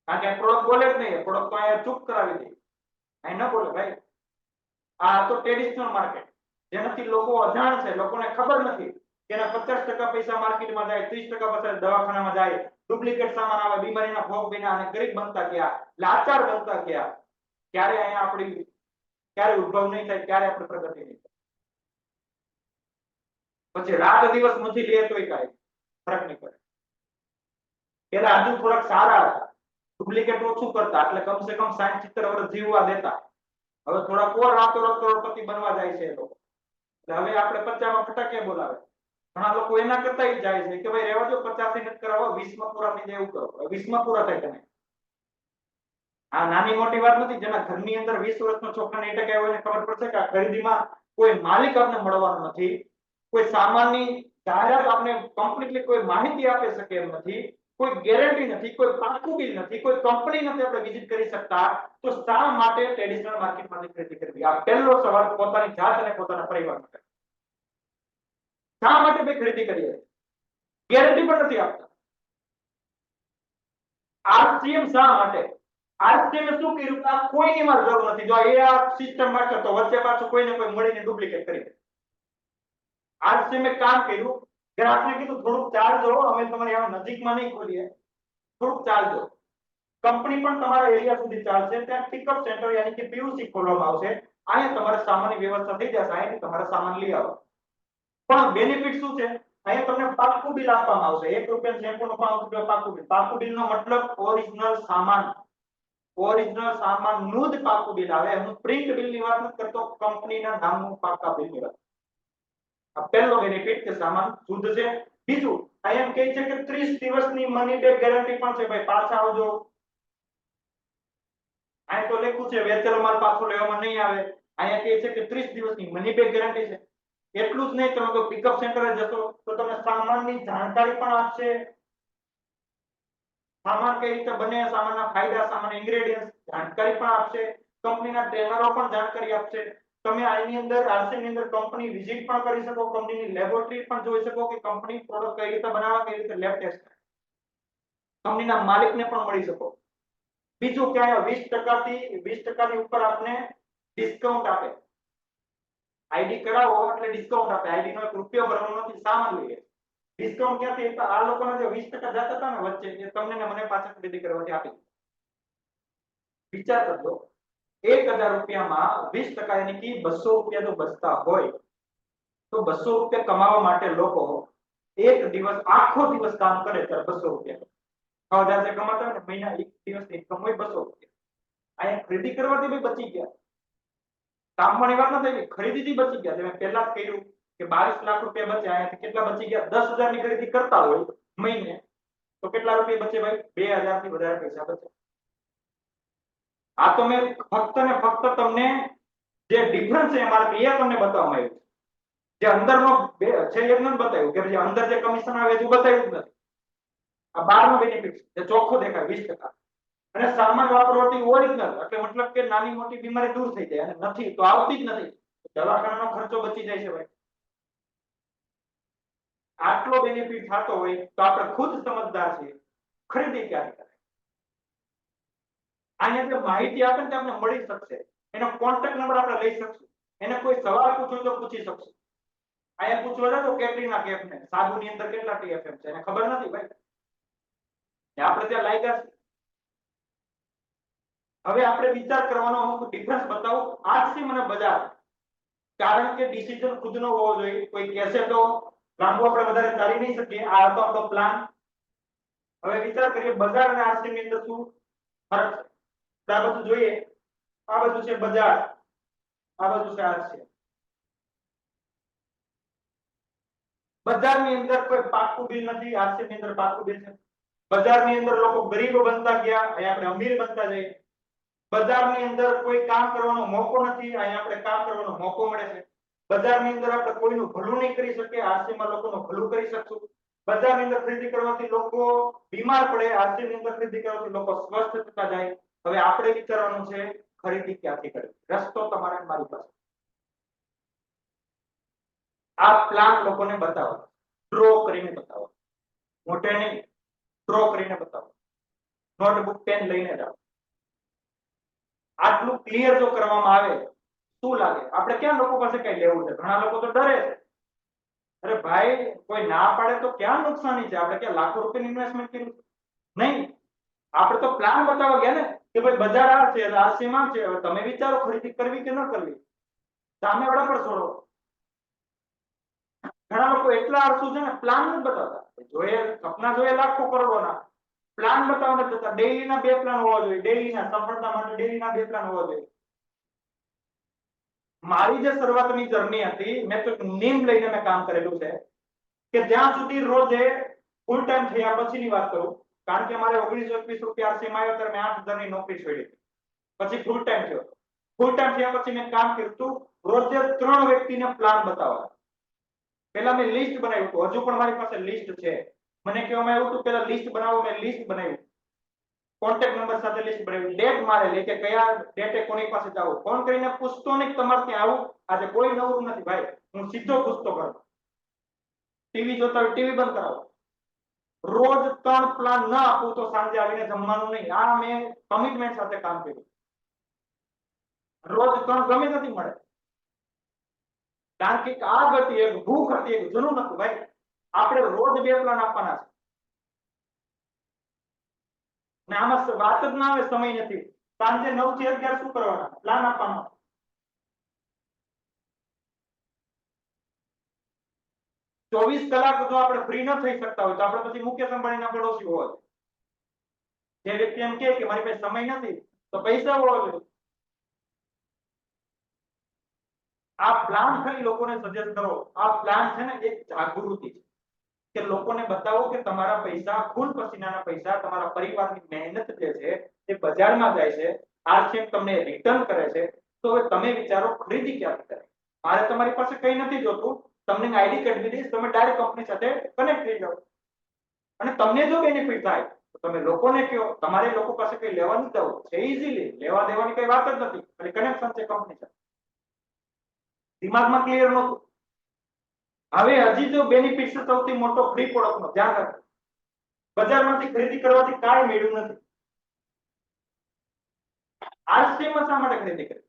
[SPEAKER 2] કારણ કે પ્રોડક્ટ બોલે જ નહીં. પ્રોડક્ટ તો અહીંયા ચૂપ કરાવી દે, અહીં ન બોલે ભાઈ. આ તો ટ્રેડિશનલ માર્કેટ, જેનાથી લોકો અજાણ છે, લોકોને ખબર નથી કે એના 50% પૈસા માર્કેટમાં જાય, 30% પૈસા દવાખાનામાં જાય, ડુપ્લિકેટ સામાન આવે, બીમારીના ભોગ બન્યા અને ગરીબ બનતા ગયા, લાચાર બનતા ગયા. ક્યારે અહીંયા આપણી ક્યારે ઉદ્ભવ નહીં થાય, ક્યારે આપણે પ્રગતિ નહીં થાય. પછી રાત દિવસ મથી લે તોય કાંઈ ફરક નહીં પડે. પેલા હજુ થોડાક સારા હતા, ડુપ્લિકેટ ઓછું કરતા, એટલે કમસે કમ 60-70 વર્ષ જીવવા દેતા. હવે થોડા કોર રાતોરાત કરોડપતિ બનવા જાય છે એ લોકો. એટલે હવે આપણે 50 માં ફટાકે બોલાવે. ઘણા લોકો એના કરતા જ જાય છે કે ભાઈ રહેવા દો, 50 નથી કરાવો, 20 માં પૂરા થઈ જાય એવું કરો. 20 માં પૂરા થાય તમે. આ નાની મોટી વાત નથી. જેના ઘરની અંદર 20 વર્ષનો છોકરાને એ ટકા એને ખબર પડશે કે આ ખરીદીમાં કોઈ માલિક આપને મળવાનો નથી, કોઈ સામાનની જાહેરાત આપને કમ્પ્લીટલી કોઈ માહિતી આપી શકે એમ નથી, કોઈ ગેરંટી નથી, કોઈ પાકું બિલ નથી, કોઈ કંપની નથી આપણે વિઝિટ કરી શકતા. તો શા માટે ટ્રેડિશનલ માર્કેટમાંથી ખરીદી કરવી? આ પહેલો સવાલ પોતાની જાત અને પોતાના પરિવાર માટે. શા માટે બે ખરીદી કરીએ? ગેરંટી પણ નથી આપતા. આરસીએમ શા માટે? આરસીએમ શું કર્યું કે આ કોઈની માર જરૂર નથી. જો એ આ સિસ્ટમ માટે તો વચ્ચે પાછું કોઈને કોઈ મળીને ડુપ્લિકેટ કરી દે. આરસીએમ કામ કર્યું, ગ્રાહકને કીધું થોડુંક ચાલજો, અમે તમારી આવા નજીકમાં નહીં ખોલીએ, થોડુંક ચાલજો. કંપની પણ તમારા એરિયા સુધી ચાલશે, ત્યાં પિકઅપ સેન્ટર યાની કે પીયુસી ખોલવામાં આવશે, અહીંયા તમારે સામાનની વ્યવસ્થા થઈ જશે, અહીંથી તમારે સામાન લઈ આવો. પણ બેનિફિટ શું છે? અહીંયા તમને પાકું બિલ આપવામાં આવશે. 1 રૂપિયા શેમ્પૂનું 5 રૂપિયા પાકું બિલ. પાકું બિલનો મતલબ ઓરિજિનલ સામાન, ઓરિજિનલ સામાનનું જ પાકું બિલ આવે. હું પ્રિન્ટ બિલની વાત નથી કરતો, કંપનીના નામનું પાકા બિલની વાત. આ પહેલો બેનિફિટ કે સામાન શુદ્ધ છે. બીજું અહીંયા કહે છે કે 30 દિવસની મની બેક ગેરંટી પણ છે. ભાઈ પાછા આવજો. અહીં તો લખ્યું છે વેચેલો માલ પાછો લેવામાં નહીં આવે. અહીંયા કહે છે કે 30 દિવસની મની બેક ગેરંટી છે. એટલું જ નહીં, તમે કોઈ પિકઅપ સેન્ટરે જશો તો તમને સામાનની જાણકારી પણ આપશે. સામાન કઈ રીતે બને, સામાનના ફાયદા, સામાન ઇન્ગ્રેડિયન્ટ્સ જાણકારી પણ આપશે. કંપનીના ટ્રેનરો પણ જાણકારી આપશે. તમે આની અંદર આરસીએમ ની અંદર કંપની વિઝિટ પણ કરી શકો, કંપનીની લેબોરેટરી પણ જોઈ શકો કે કંપની પ્રોડક્ટ કઈ રીતે બનાવે, કઈ રીતે લેબ ટેસ્ટ કરે. કંપનીના માલિકને પણ મળી શકો. બીજું કે 20% થી 20% ઉપર આપને ડિસ્કાઉન્ટ આપે. આઈડી કરાવો એટલે ડિસ્કાઉન્ટ આપે. આઈડી નો 1 રૂપિયો ભરવાનો નથી, સામાન લઈએ. ડિસ્કાઉન્ટ ક્યાંથી? તો આ લોકોના જે 20% જતા હતા ને વચ્ચે, એ તમને ને મને પાછળ ખરીદી કરવાથી આપી. વિચાર કરજો, 1000 રૂપિયામાં 20% યાની કે 200 રૂપિયા જો બચતા હોય તો 200 રૂપિયા કમાવા માટે લોકો એક દિવસ, આખો દિવસ કામ કરે ત્યારે 200 રૂપિયા. 6000 જે કમાતા હોય ને મહિના એક દિવસની ઇન્કમ હોય 200 રૂપિયા. અહીંયા ખરીદી કરવાથી બી બચી ગયા. કામવાની વાત નથી, ખરીદીથી બચી ગયા. તમે પહેલા જ કહ્યું કે 22 લાખ રૂપિયા બચ્યા, અહીંયાથી કેટલા બચી ગયા? 10,000 ની ખરીદી કરતા હોય મહિને તો કેટલા રૂપિયા બચે ભાઈ? 2000 થી વધારે પૈસા બચે. આ તો મેં ફક્ત ને ફક્ત તમને જે ડિફરન્સ છે એમઆરપી એ તમને બતાવવામાં આવ્યું છે. જે અંદરનો છે એ નથી બતાવ્યું, કે જે અંદર જે કમિશન આવે એ બતાવ્યું જ નથી. આ બહારનો બેનિફિટ જે ચોખ્ખો દેખાય 20%. અને સામાન વાપરવાથી ઓરિજિનલ, એટલે મતલબ કે નાની મોટી બીમારી દૂર થઈ જાય. અને નથી તો આવતી જ નથી. દવાખાનાનો ખર્ચો બચી જાય છે ભાઈ. આટલો બેનિફિટ થતો હોય તો આપણે ખુદ સમજદાર છીએ, ખરીદી ક્યારે કરે. અહીંયા જે માહિતી આપે ને તમને મળી શકશે. એનો કોન્ટેક્ટ નંબર આપણે લઈ શકશું. એને કોઈ સવાલ પૂછો તો પૂછી શકશું. અહીંયા પૂછવા જાય તો કેટરીના કેફ ને સાબુની અંદર કેટલા ટીએફએમ છે એને ખબર નથી ભાઈ. આપણે ત્યાં લાગ્યા છે. હવે આપણે વિચાર કરવાનો અમુક ડિફરન્સ બતાવું આરસીએમ અને બજાર. કારણ કે ડિસિઝન ખુદનો હોવો જોઈએ. કોઈ કહેશે તો લાંબુ આપણે વધારે ચાલી નહીં શકીએ. આ હતો આપણો પ્લાન. હવે વિચાર કરીએ બજાર અને આરસીએમ ની અંદર શું ફરક છે. આ બધું જોઈએ. આ બધું છે બજાર, આ બધું છે આરસીએમ. બજારની અંદર કોઈ પાકું બિલ નથી, આરસીએમ ની અંદર પાકું બિલ છે. બજારની અંદર લોકો ગરીબ બનતા ગયા, અહીંયા આપણે અમીર બનતા જઈએ. બજારની અંદર કોઈ કામ કરવાનો મોકો નથી, અહીંયા આપણે કામ કરવાનો મોકો મળે છે. બજારની અંદર આપણે કોઈનું ભલું નહીં કરી શકીએ, આરસીએમ માં લોકોનું ભલું કરી શકશું. બજારની અંદર ખરીદી કરવાથી લોકો બીમાર પડે, આરસીએમ ની અંદર ખરીદી કરવાથી લોકો સ્વસ્થ થતા જાય. હવે આપણે વિચારવાનું છે ખરીદી ક્યાંથી કરવી. રસ્તો તમારે મારી પાસે. આ પ્લાન લોકોને બતાવો, ડ્રો કરીને બતાવો, મોટે નહીં, ડ્રો કરીને બતાવો. નોટબુક પેન લઈને જાઓ. આટલું ક્લિયર જો કરવામાં આવે શું લાગે? આપણે ક્યાં લોકો પાસે કઈ લેવું છે? ઘણા લોકો તો ડરે છે. અરે ભાઈ, કોઈ ના પાડે તો ક્યાં નુકસાની છે? આપણે ક્યાં લાખો રૂપિયાની ઇન્વેસ્ટમેન્ટ કર્યું નહીં. આપણે તો પ્લાન બતાવવા ગયા ને કે ભાઈ બજાર આ છે, આરસીએમ આ છે. હવે તમે વિચારો ખરીદી કરવી કે ન કરવી. સામે વાળા પર છોડો. ઘણા લોકો એટલા આળસુ છે ને, પ્લાન નથી બતાવતા. જોઈએ સપના જોઈએ લાખો કરોડોના, પ્લાન બતાવવા નથી જતા. ડેઈલીના 2 પ્લાન હોવા જોઈએ. ડેઈલીના સફળતા માટે ડેઈલીના 2 પ્લાન હોવા જોઈએ. મારી જે શરૂઆતની જર્ની હતી, મેં તો નીમ લઈને મેં કામ કરેલું છે કે જ્યાં સુધી રોજે ફૂલ ટાઈમ થયા પછીની વાત કરું, કારણ કે મારે 19-21 રૂપિયા આરસીએમ આવ્યો ત્યારે મેં 8,000 ની નોકરી છોડી. પછી ફૂલ ટાઈમ થયો. ફૂલ ટાઈમ થયા પછી મેં કામ કર્યું હતું રોજે 3 વ્યક્તિને પ્લાન બતાવવા. પહેલા મેં લિસ્ટ બનાવ્યું હતું. હજુ પણ મારી પાસે લિસ્ટ છે. મને કહેવામાં આવ્યું હતું પહેલા લિસ્ટ બનાવો. મેં લિસ્ટ બનાવ્યું. કોન્ટેક્ટ નંબર સાથે લિસ્ટ બનાવ્યું. ડેટ મારેલી કે કયા ડેટે કોની પાસે જાવું. ફોન કરીને પૂછતો નહીં તમારે ત્યાં આવું. આજે કોઈ નવું નથી ભાઈ. હું સીધો પૂછતો કરું. ટીવી જોતા હોય ટીવી બંધ કરાવો. રોજ 3 પ્લાન ન આપું તો સાંજે આવીને જમવાનું નહીં. આ મેં કમિટમેન્ટ સાથે કામ કર્યું. રોજ 3 ગમે નથી મળે, કારણ કે આગ હતી, એક ભૂખ હતી, એક જૂનું નતું ભાઈ. આપણે રોજ 2 પ્લાન આપવાના છે. ને આમાં વાત જ ના આવે સમય નથી. સાંજે 9 થી 11 શું કરવાના? પ્લાન આપવાનો. ચોવીસ કલાક જો આપણે ફ્રી ન થઈ શકતા હોય તો આપણે પછી મુકેશ અંબાણીના પડોશી હોય. જે વ્યક્તિ એમ કે મારી પાસે સમય નથી, તો પૈસા હોવો જોઈએ. આ પ્લાન ખાલી લોકોને સજેસ્ટ કરો. આ પ્લાન છે ને એક જાગૃતિ છે કે લોકોને બતાવો કે તમારા પૈસા, ખૂન પસીનાના પૈસા, તમારા પરિવારની મહેનત જે છે એ બજારમાં જાય છે, આરસીએમ તમને રિટર્ન કરે છે. તો હવે તમે વિચારો ખરીદી ક્યાંથી કરે? મારે તમારી પાસે કઈ નથી જોતું, તમને આઈડી કાર્ડ દઈશ, તમે ડાયરેક્ટ કંપની સાથે કનેક્ટ થઈ જાઓ અને તમને જો બેનિફિટ થાય તો તમે લોકોને કહો. તમારે લોકો પાસે કઈ લેવા નથી જવું છે, ઇઝીલી લેવા દેવાની કઈ વાત જ નથી, ખાલી કનેક્શન છે કંપની સાથે. દિમાગમાં ક્લિયર નહોતું. હવે હજી જો બેનિફિટ છે સૌથી મોટો ફ્રી પ્રોડક્ટનો. ધ્યાન રાખો, બજારમાંથી ખરીદી કરવાથી કાંઈ મેળવ્યું નથી. આરસીએમમાં શા માટે ખરીદી કરી?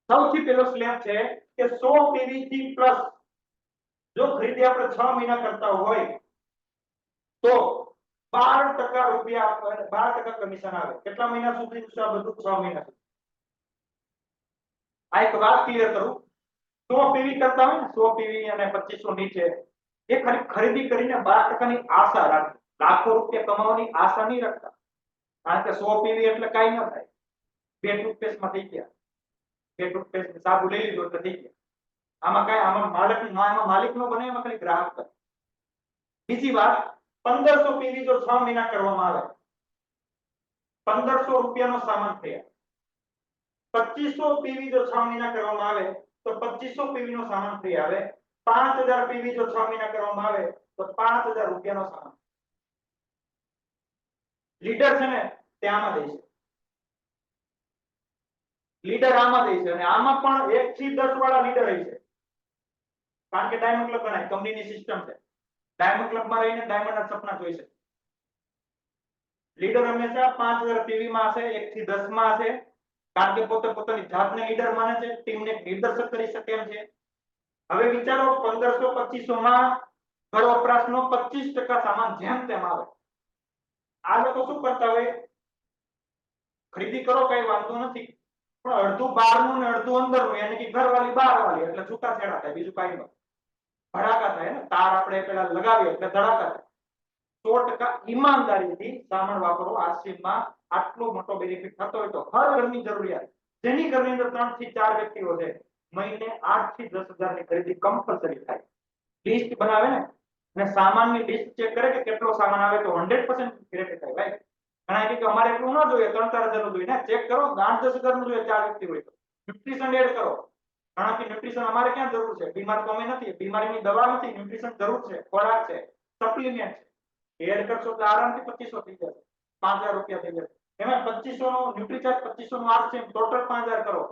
[SPEAKER 2] સૌથી પહેલો સ્લેબ છે કે 100 પીવીથી પ્લસ જો ખરીદી આપણે 6 મહિના કરતા હોય તો 12% રૂપિયા, 12% કમિશન આવે. કેટલા મહિના સુધી આ બધું? 6 મહિના સુધી. આ એક વાત ક્લિયર કરું, 100 પીવી કરતા હોય ને, 100 પીવી અને 2500 નીચે, એ ખાલી ખરીદી કરીને 12%ની આશા રાખે. લાખો રૂપિયા કમાવાની આશા નહીં રાખતા, કારણ કે 100 પીવી એટલે કાઈ ન થાય. 2 ટૂથપેસ્ટમાં થઈ ગયા, 2 ટૂથપેસ્ટ સાબુ લઈ લીધો એટલે થઈ ગયા. આમાં કાંઈ, આમાં માલિક નો બને, એમાં ખાલી ગ્રાહક બને. બીજી વાત, 1500 પીવી જો 6 મહિના કરવામાં આવે, 1500 રૂપિયાનો સામાન થયા. 2500 પીવી જો 6 મહિના કરવામાં આવે તો 2500 પીવી નો સામાન ફ્રી આવે. 5000 પીવી જો 6 મહિના કરવામાં આવે તો 5000 રૂપિયાનો સામાન. લીટર છે ને તે આમાં દે છે, લીટર આમાં દે છે, અને આમાં પણ 1 થી 10 વાળા લીટર હશે, કારણ કે ડાયમંડ ક્લબ ગણાય, કંપનીની સિસ્ટમ છે. ડાયમંડ ક્લબમાં રહીને ડાયમંડના સપના જોઈ છે. લીડર હંમેશા 5000 પીવી માં હશે, 1 થી 10 માં હશે, કારણ કે પોતે પોતાની જાતને લીડર માને છે, ટીમને નિર્દેશક કરી શકે એમ છે. હવે વિચારો, 1500 2500 માં ઘર વપરાશનો 25% સામાન જેમ તેમ આવે. આ લોકો શું કરતા હોય? ખરીદી કરો કઈ વાંધો નથી, પણ અડધું બહારનું ને અડધું અંદરનું, એટલે કે ઘરવાળી બહારવાળી, એટલે છૂટાછેડા થાય, બીજું કાંઈ નહીં. ધડાકા થાય ને, તાર આપણે પેલા લગાવીએ એટલે ધડાકા થાય. 100% ઈમાનદારીથી સામાન વાપરો. આરસીએમમાં આટલો મોટો બેનિફિટ થતો હોય તો હર ઘરની જરૂરિયાત, જેની ઘરની અંદર 3 થી 4 વ્યક્તિઓ છે, મહિને 8 થી 10,000 ની ખરીદી કમ્પલસરી થાય. લિસ્ટ બનાવે ને, અને સામાનની લિસ્ટ ચેક કરે કે કેટલો સામાન આવે તો 100% ગેરંટી થાય ભાઈ. ઘણા કે અમારે એટલું ન જોઈએ, 3-4 હજાર નું જોઈએ. ને ચેક કરો, 8-10,000 નું જોઈએ 4 વ્યક્તિ હોય તો. ન્યુટ્રિશન એડ કરો. કારણ કે ન્યુટ્રિશન અમારે ક્યાં જરૂર છે? બીમાર તો અમે નથી, બીમારીની દવા નથી, ન્યુટ્રિશન જરૂર છે, ખોરાક છે, સપ્લિમેન્ટ છે. એડ કરશો તો આરામથી 2500 થઈ જશે, 5000 રૂપિયા થઈ જશે. એમાં 2500 નો ન્યુટ્રીચાર્જ, 2500 નો આરસીએમ, ટોટલ 5000 કરો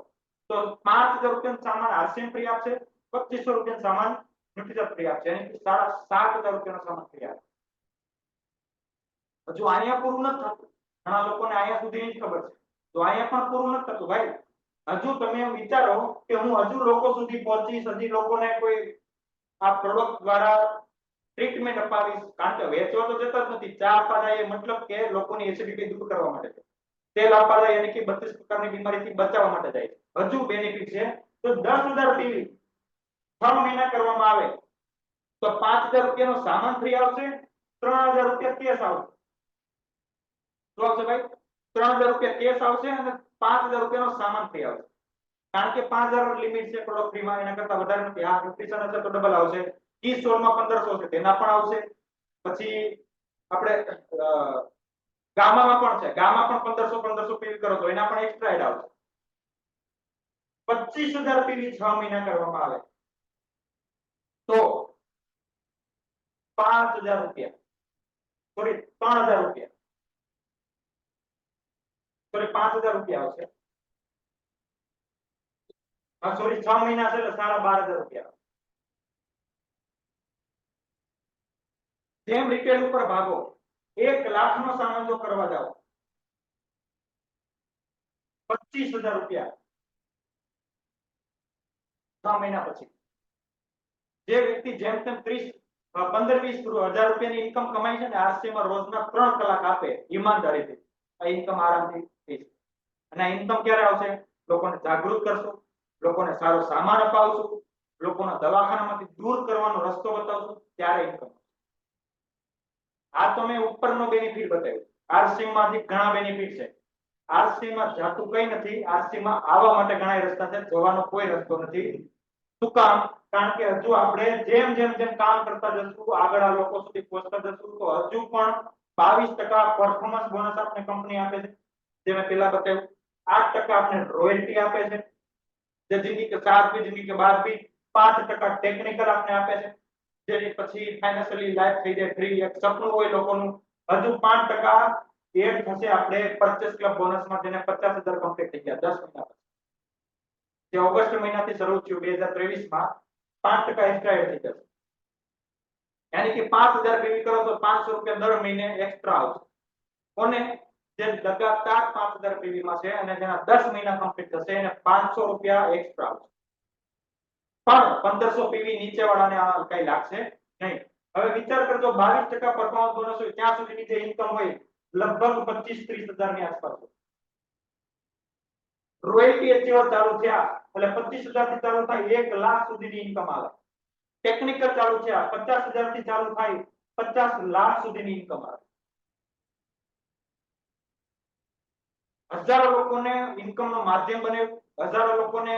[SPEAKER 2] તો 5000 રૂપિયાનો સામાન આરસીએમ ફ્રી આપશે, 2500 રૂપિયાનો સામાન ન્યુટ્રીચાર્જ ફ્રી આપશે, એટલે 7000 રૂપિયાનો સામાન ફ્રી આપશે. હજુ અહીંયા પૂરું નથી થતું. ઘણા લોકોને અહીંયા સુધીની જ ખબર છે, તો અહીંયા પણ પૂરું નથી થતું ભાઈ. હજુ તમે વિચારો કે હું હજુ લોકો સુધી પહોંચીશ, હજી લોકોને કોઈ આ પ્રોડક્ટ દ્વારા ટ્રીટમેન્ટ અપાવીશ, કારણ કે વેચવા તો જતા જ નથી. ચા આપવા જાય મતલબ કે લોકોની એસિડિટી દૂર કરવા માટે છે, તેલ આપવા જાય એટલે કે 32 પ્રકારની બીમારીથી બચાવવા માટે જાય છે. હજુ બેનિફિટ છે. તો 10,000 પીવી 6 મહિના કરવામાં આવે તો 5000 રૂપિયાનો સામાન ફ્રી આવશે, 3000 રૂપિયા કેશ આવશે. શું આવશે ભાઈ? 3000 રૂપિયા કેશ આવશે અને 5000 રૂપિયાનો સામાન ફ્રી આવશે. કારણ કે 5000 લિમિટ છે પ્રોડક્ટ ફ્રીમાં, એના કરતા વધારે નથી. આ ન્યુટ્રિશન હશે તો ડબલ આવશે. ઈ સ્ટોરમાં 1500 છે, તેના પણ આવશે. પછી આપણે ગામામાં પણ છે, ગામા પણ 1500 પીવી કરો તો એના પણ એક્સ્ટ્રા એડ આવશે. 25000 પીવી 6 મહિના કરવામાં આવે તો 5000 રૂપિયા, સોરી 3000 રૂપિયા, સોરી 5000 રૂપિયા આવશે. હા સોરી 6 મહિના છે એટલે 12500 રૂપિયા. જેમ રિટેલ ઉપર ભાગો 1 લાખ નો સામાન જો કરવા જાઓ 25,000 રૂપિયા 6 મહિના પછી જે વ્યક્તિ જેમ તેમ 15-20 હજાર રૂપિયાની ઇન્કમ કમાય છે ને આરસી માં રોજના 3 કલાક આપે ઈમાનદારીથી આ ઇન્કમ આરામથી થઈ છે અને આ ઇન્કમ ક્યારે આવશે લોકોને જાગૃત કરશું લોકોને સારો સામાન અપાવશું લોકોના દવાખાનામાંથી દૂર કરવાનો રસ્તો બતાવશું ત્યારે ઇન્કમ આ તો મેં ઉપરનો બેનિફિટ બતાવ્યો આરસી માંથી ઘણા બેનિફિટ છે આરસી માં જાતું કઈ નથી આરસી માં આવવા માટે ઘણા રસ્તા છે જવાનો કોઈ રસ્તો નથી શું કામ કારણ કે હજુ આપણે જેમ જેમ જેમ કામ કરતા જશું આગળ આ લોકો સુધી પહોંચતા જશું તો હજુ પણ 22% પરફોર્મન્સ બોનસ આપણે કંપની આપે છે જે મેં પહેલા બતાવ્યું 8% આપણે રોયલ્ટી આપે છે જે જિંદગી કે સાથ भी जिंदगी के बाद भी 5% ટેકનિકલ આપણે આપે છે જેની પછી ફાઇનાન્શિયલી લાઈફ થઈ જાય ફ્રી એક સપનું હોય લોકોનું હજુ 5% એડ થશે આપણે પરચેસ ક્લબ બોનસ માં જેને 50,000 કમ્પ્લીટ થઈ ગયા 10 મહિના પછી જે ઓગસ્ટ મહિનાથી શરૂ થયું 2023 માં 5% એક્સ્ટ્રા એડ થઈ જશે यानी कि 5,000 પીવી કરો તો 500 રૂપિયા દર મહિને એક્સ્ટ્રા આવશે કોને જે લગાતાર 5,000 પીવી માં છે અને જેના 10 મહિના કમ્પ્લીટ થશે એને 500 રૂપિયા એક્સ્ટ્રા આવશે પણ 1500 પીવી નીચે વાળાને આ કઈ લાગશે નહીં હવે વિચાર કરજો 22% પરફોર્મન્સ બોનસ હોય ત્યાં સુધીની જે ઇન્કમ હોય લગભગ 25-30 હજાર ની આસપાસ હોય રોયલ્ટી એચીવર ચાલુ થયા એટલે 25,000 થી ચાલુ થાય 1 લાખ સુધીની ઇન્કમ આવે ટેકનિકલ ચાલુ થયા 50,000 થી ચાલુ થાય 50 લાખ સુધીની ઇન્કમ આવે હજારો લોકોને ઇન્કમ નો માધ્યમ બને હજારો લોકોને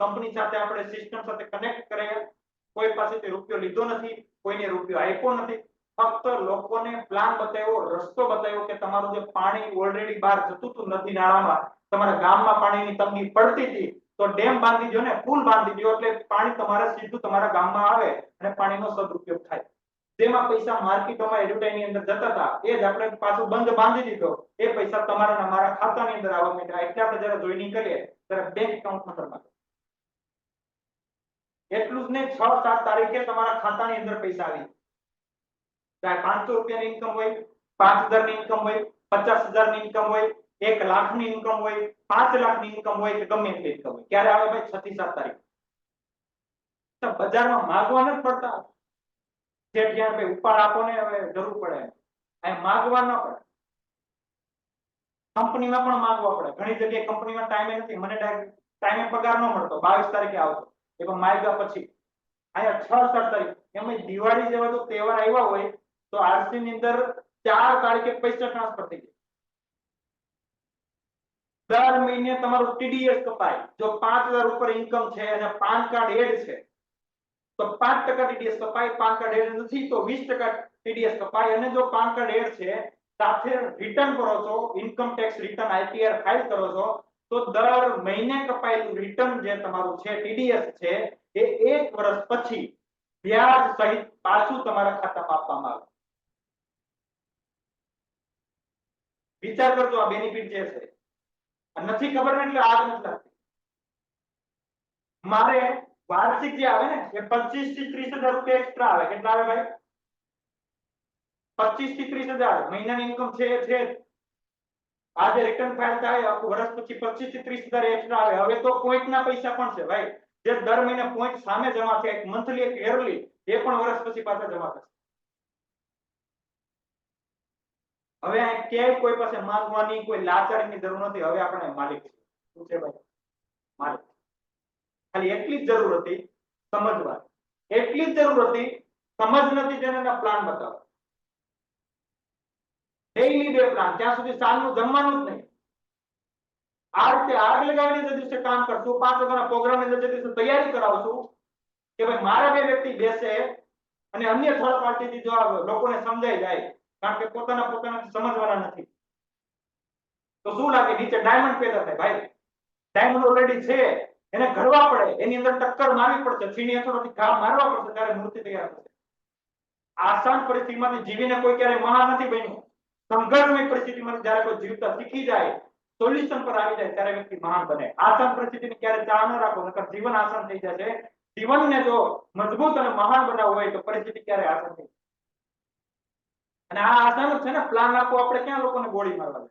[SPEAKER 2] કંપની સાથે આપણે સિસ્ટમ સાથે કનેક્ટ કરે કોઈ પાસેથી રૂપિયો લીધો નથી કોઈને રૂપિયો આપ્યો નથી ફક્ત લોકોને પ્લાન બતાવ્યો રસ્તો બતાવ્યો કે તમારું જે પાણી ઓલરેડી બહાર જતું હતું નદી નાળામાં તમારા ગામમાં પાણીની તંગી પડતી હતી તો ડેમ બાંધી દો ને પુલ બાંધી દો એટલે પાણી તમારે સીધું તમારા ગામમાં આવે અને પાણીનો સદુપયોગ થાય જેમાં પૈસા માર્કેટોમાં એડવર્ટાઇઝની અંદર જતા હતા એ જ આપણે પાછું બંધ બાંધી દીધો એ પૈસા તમારા અમારા ખાતાની અંદર આવવા માંડ્યા એટલે આપણે જ્યારે જોઈનિંગ કરીએ ત્યારે બેંક એકાઉન્ટ નંબરમાં એટલું જ નહીં 6-7 તારીખે તમારા ખાતાની અંદર પૈસા આવી ચાહે 500 રૂપિયાની ઇન્કમ હોય 5,000 ની ઇન્કમ હોય 50,000 ની ઇન્કમ હોય 1 લાખ ની ઇન્કમ હોય 5 લાખ ની ઇન્કમ હોય કે ગમે તે ઇન્કમ હોય ક્યારે આવે ભાઈ 6 થી 7 તારીખ તો બજારમાં માંગવા નથી પડતા જે જ્યાં ભાઈ ઉપાડ આપો ને હવે જરૂર પડે અહીં માંગવા ન પડે કંપનીમાં પણ માંગવા પડે ઘણી જગ્યાએ કંપનીમાં ટાઈમે નથી મને ટાઈમે પગાર ન મળતો 22 તારીખે આવતો એ પણ માગ્યા પછી અહીંયા 6-7 તારીખ એમાં દિવાળી જેવા જો તહેવાર આવ્યા હોય તો આરસી ની અંદર 4 તારીખે પૈસા ટ્રાન્સફર થઈ જાય દર મહિને તમારું ટીડીએસ કપાય જો 5,000 ઉપર ઇન્કમ છે અને પાન કાર્ડ એડ છે તો 5% ટીડીએસ કપાય પાન કાર્ડ એડ નથી તો 20% ટીડીએસ કપાય અને જો પાન કાર્ડ એડ છે સાથે રિટર્ન કરો છો income tax return ITR file કરો છો તો દર મહિને કપાયેલું રિટર્ન જે તમારું છે ટીડીએસ છે એ 1 વર્ષ પછી વ્યાજ સહિત પાછું તમારા ખાતામાં આપવામાં આવે વિચાર કરજો આ બેનિફિટ જે છે નથી ખબર ને એટલે આગ નથી લાગતી મારે વાર્ષિક જે આવે ને એ 25,000 થી 30,000 રૂપિયા એક્સ્ટ્રા આવે કેટલા આવે ભાઈ 25,000 થી 30,000 મહિનાની ઇન્કમ છે આજે રિટર્ન ફાઇલ થાય આખું વર્ષ પછી 25,000 થી 30,000 એક્સ્ટ્રા આવે હવે તો પોઈન્ટ ના પૈસા પણ છે ભાઈ જે દર મહિને પોઈન્ટ સામે જમા થાય એક મંથલી એક યરલી એ પણ વર્ષ પછી પાછા જમા થશે હવે આ ક્યાંય કોઈ પાસે માંગવાની કોઈ લાચારીની જરૂર નથી હવે આપણે માલિક છે શું છે ભાઈ માલિક ખાલી એટલી જ જરૂર હતી સમજવા એટલી જ જરૂર હતી સમજ નથી જેના પ્લાન બતાવો ડેઈલી 2 પ્લાન ત્યાં સુધી સાલનું જમવાનું જ નહીં આ રીતે આગ લગાવીને જે દિવસે કામ કરશું 5 વાગ્યાના પ્રોગ્રામ ની જે દિવસે તૈયારી કરાવશું કે ભાઈ મારા 2 વ્યક્તિ બેસે અને અન્ય થર્ડ પાર્ટીથી જો લોકોને સમજાઈ જાય કારણ કે પોતાના સમજવાના નથી તો શું લાગે નીચે ડાયમંડ પેદા થાય ભાઈ ડાયમંડ ઓલરેડી છે એને ઘડવા પડે એની અંદર ટક્કર મારવી પડશે છીણી હથોડાથી ઘા મારવા પડશે ત્યારે મૂર્તિ તૈયાર થશે આસાન પરિસ્થિતિમાંથી જીવીને કોઈ ક્યારે મહાન નથી બન્યું સંઘર્ષમય પરિસ્થિતિમાં જ્યારે કોઈ જીવતા શીખી જાય સોલ્યુશન પર આવી જાય ત્યારે વ્યક્તિ મહાન બને આસાન પરિસ્થિતિની ક્યારે ચાહ ન રાખો નકર જીવન આસાન થઈ જશે જીવનને જો મજબૂત અને મહાન બનાવવું હોય તો પરિસ્થિતિ ક્યારે આસાન થઈ અને આ આસાન જ છે ને, પ્લાન આપો આપણે ક્યાં લોકોને ગોળી મારવા છે?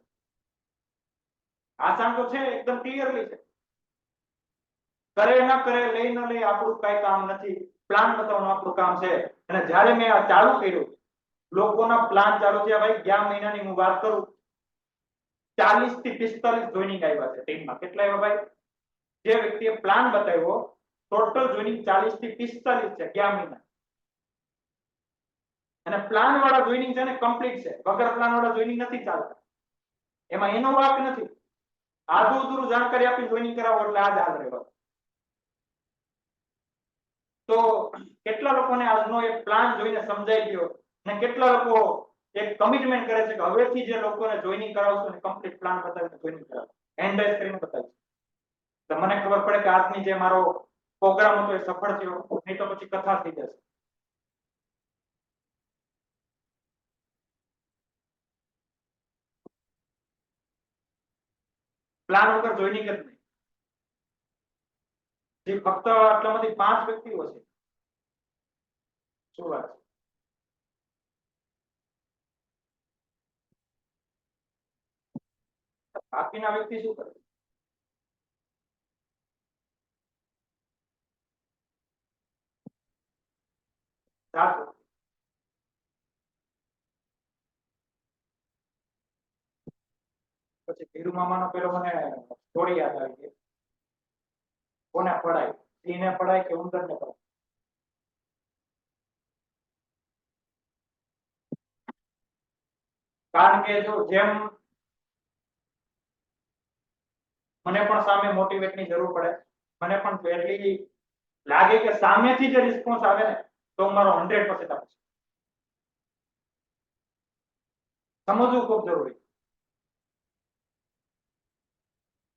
[SPEAKER 2] આસાન તો છે, એકદમ ક્લિયરલી છે. કરે ન કરે, લઈ ન લઈ, આપણું કઈ કામ નથી. પ્લાન બતાવવાનું આપણું કામ છે. અને જ્યારે મેં આ ચાલુ કર્યું, લોકોના પ્લાન ચાલુ થયા ભાઈ. ગયા મહિનાની હું વાત કરું, 40 થી 45 જોઈનિંગ આવ્યા છે ટીમમાં. કેટલા આવ્યા ભાઈ? જે વ્યક્તિએ પ્લાન બતાવ્યો, ટોટલ જોઈનિંગ 40 થી 45 છે ગયા મહિના. અને પ્લાન વાળા જોઈનિંગ છે ને કમ્પ્લીટ છે. વગર પ્લાન વાળા જોઈનિંગ નથી ચાલતા. એમાં એનો વાક નથી. આધું અધૂરું જાણકારી આપી જોઈનિંગ કરાવો એટલે આ જ હાલ રહેવા. તો કેટલા લોકોને આજનો એક પ્લાન જોઈને સમજાઈ ગયો, અને કેટલા લોકો એક કમિટમેન્ટ કરે છે કે હવેથી જે લોકોને જોઈનિંગ કરાવશું ને કમ્પ્લીટ પ્લાન બતાવીને જોઈનિંગ કરાવશું, એન્ડ્રેસ કરીને બતાવીશું. તો મને ખબર પડે કે આજની જે મારો પ્રોગ્રામ હતો એ સફળ થયો, નહીં તો પછી કથા થઈ જશે. પ્લાન વગર જોઈનિંગ જ નહીં. જે ફક્ત આટલામાંથી 5 વ્યક્તિઓ છે. શું વાત છે? બાકીના વ્યક્તિ શું કરે? સાચું. પછી ધીરુ મામાનો પેલો મને સ્ટોરી યાદ આવી ગઈ. કોને પડાય? સિંહને પડાય કે ઉંદરને પડાય? કારણ કે જો જેમ મને પણ સામે મોટિવેટની જરૂર પડે, મને પણ પહેલી લાગે કે સામેથી જે રિસ્પોન્સ આવે ને તો મારો 100% આપે. સમજવું ખૂબ જરૂરી.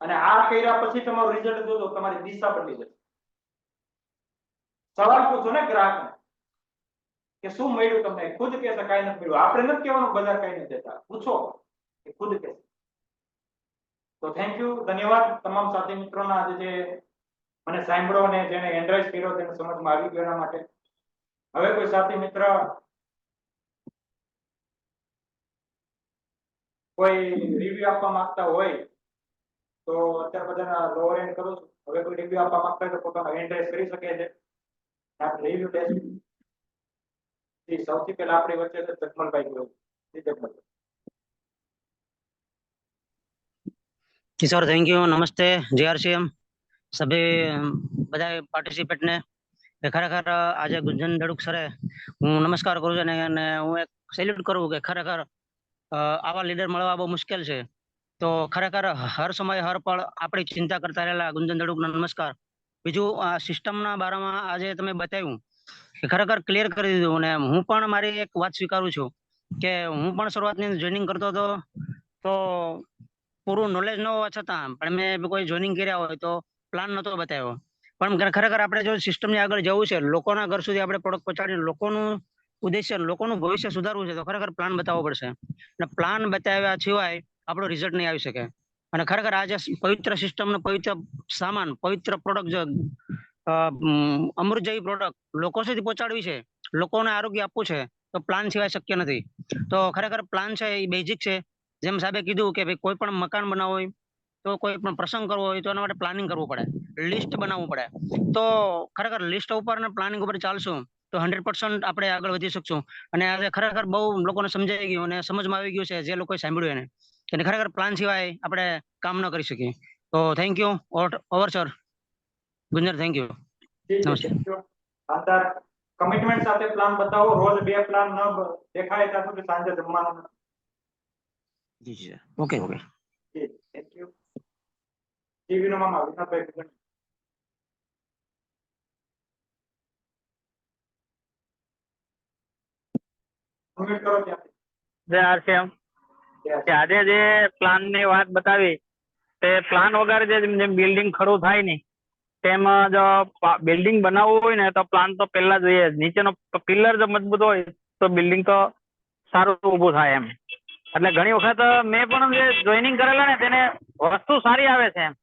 [SPEAKER 2] અને આ કર્યા પછી તમારું રિઝલ્ટ જોજો, તમારી દિશા બદલી જશે. સવાલ પૂછો ને ગ્રાહકને કે શું મળ્યું તમને? ખુદ કહેશે કાંઈ નથી મળ્યું. આપણે નથી કહેવાનું બજાર કાંઈ નથી દેતા. પૂછો કે ખુદ કહેશે. તો થેન્ક યુ, ધન્યવાદ તમામ સાથી મિત્રોના આજે જે મને સાંભળો અને જેને એન્ડ્રાઇઝ કર્યો તેને સમજમાં આવી ગયો એના માટે. હવે કોઈ સાથી મિત્ર કોઈ રિવ્યુ આપવા માંગતા હોય તો અત્યારે બધાના લોઅર એન્ડ કરું છું. હવે કોઈ રિવ્યુ આપવા માંગતા હોય તો પોતાનો હેન્ડ રેઝ કરી શકે છે. આપણે રિવ્યુ ટેસ્ટ સૌથી પહેલા આપણી વચ્ચે છે જગમલભાઈ ગુરુ. જગમલભાઈ.
[SPEAKER 3] किशोर थैंक यू, नमस्ते जीआरसीएम सभी બધા પાર્ટિસિપેન્ટને ખરેખર આજે ગુંજન ધડુક સરે હું નમસ્કાર કરું છું અને હું એક સેલ્યુટ કરું કે ખરેખર આવા લીડર મળવા બહુ મુશ્કેલ છે. તો ખરેખર હર સમય હર પળ આપણી ચિંતા કરતા રહેલા ગુંજન ધડુકનો નમસ્કાર. બીજું આ સિસ્ટમના બારામાં આજે તમે બતાવ્યું કે ખરેખર ક્લિયર કરી દીધું, અને હું પણ મારી એક વાત સ્વીકારું છું કે હું પણ શરૂઆતની જોઈનિંગ કરતો હતો તો પૂરું નોલેજ ન હોવા છતાં પણ મેં કોઈ જોઈનિંગ કર્યા હોય તો પ્લાન નહોતો બતાવ્યો. પણ ખરેખર આપણે જો સિસ્ટમની આગળ જવું છે, લોકોના ઘર સુધી આપણે પ્રોડક્ટ પહોંચાડીને લોકોનું ઉદ્દેશ્ય, લોકોનું ભવિષ્ય સુધારવું છે, તો ખરેખર પ્લાન બતાવવો પડશે. અને પ્લાન બતાવ્યા સિવાય આપણો રિઝલ્ટ નહીં આવી શકે. અને ખરેખર આજે પવિત્ર સિસ્ટમનો પવિત્ર સામાન, પવિત્ર પ્રોડક્ટ, અમૃત જેવી પ્રોડક્ટ લોકો સુધી પહોંચાડવી છે, લોકોને આરોગ્ય આપવું છે, તો પ્લાન સિવાય શક્ય નથી. તો ખરેખર પ્લાન છે એ બેઝિક છે. જેમ સાહેબે કીધું કે ભાઈ કોઈ પણ મકાન બનાવવું હોય તો કોઈ પણ પ્રસંગ કરવો હોય તો એના માટે પ્લાનિંગ કરવું પડે, લિસ્ટ બનાવવું પડે. તો ખરેખર લિસ્ટ ઉપર અને પ્લાનિંગ ઉપર ચાલશું તો 100% આપણે આગળ વધી શકશું. અને આજે ખરેખર બહુ લોકોને સમજાઈ ગયું અને સમજમાં આવી ગયું છે જે લોકોએ સાંભળ્યું એને, કે ખરેખર પ્લાન સિવાય આપણે કામ ન કરી શકીએ. તો થેન્ક યુ ઓવર સર. ગુંજર થેન્ક યુ.
[SPEAKER 2] નમસ્તે. આધાર કમિટમેન્ટ સાથે પ્લાન બતાવો. રોજ 2 પ્લાન ન દેખાય ત્યાં સુધી સાંજે જમવાનું નથી.
[SPEAKER 3] જી sir. Okay okay.
[SPEAKER 2] Thank you. TV નો મામા વિનોદભાઈ. કમેન્ટ કરો ત્યાં.
[SPEAKER 4] આજે જે પ્લાન ની વાત બતાવી તે પ્લાન વગર જે બિલ્ડિંગ ખડું થાય ને તેમાં જો બિલ્ડિંગ બનાવવું હોય ને તો પ્લાન તો પહેલા જોઈએ. નીચેનો પિલર જો મજબૂત હોય તો બિલ્ડિંગ તો સારું ઊભું થાય એમ. એટલે ઘણી વખત મેં પણ જે જોઈનિંગ કરેલા ને તેને વસ્તુ સારી આવે છે એમ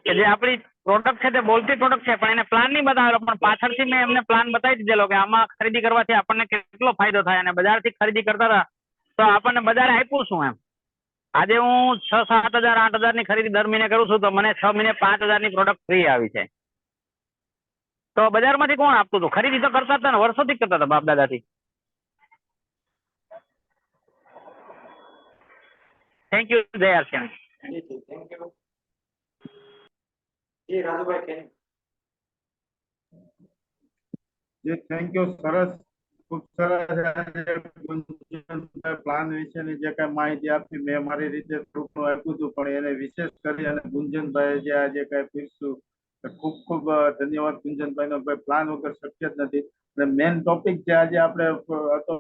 [SPEAKER 4] કે જે આપણી પ્રોડક્ટ છે તે બોલતી પ્રોડક્ટ છે પણ એને પ્લાન નહીં બતાવેલો, પણ પાછળથી મેં એમને પ્લાન બતાવી દીધેલો કે આમાં ખરીદી કરવાથી આપણને કેટલો ફાયદો થાય. અને બજારથી ખરીદી કરતા હતા તો આપણને બજારે આપ્યું શું એમ? આજે હું 6-7 હજાર 8 હજારની ખરીદી દર મહિને કરું છું, તો મને 6 મહિને 5 હજારની પ્રોડક્ટ ફ્રી આવી છે. તો બજારમાંથી કોણ આપતું હતું? ખરીદી તો કરતા હતા ને, વર્ષોથી કરતા હતા બાપ દાદાથી. થેન્ક યુ જય આરસીએમ.
[SPEAKER 2] જી જી થેન્ક યુ. જી રાજુભાઈ કેમ?
[SPEAKER 1] જી થેન્ક યુ. સરસ, ખૂબ સરસ પ્લાન વિશેની જે કઈ માહિતી આપી મેં મારી રીતે થોડું આપ્યું હતું, પણ એને વિશેષ કરી અને ગુંજનભાઈ જે આજે કઈ પૂછ્યું, ખૂબ ખૂબ ધન્યવાદ ગુંજનભાઈ નો. કોઈ પ્લાન વગર શક્ય જ નથી. અને મેઇન ટોપિક જે આજે આપણે હતો,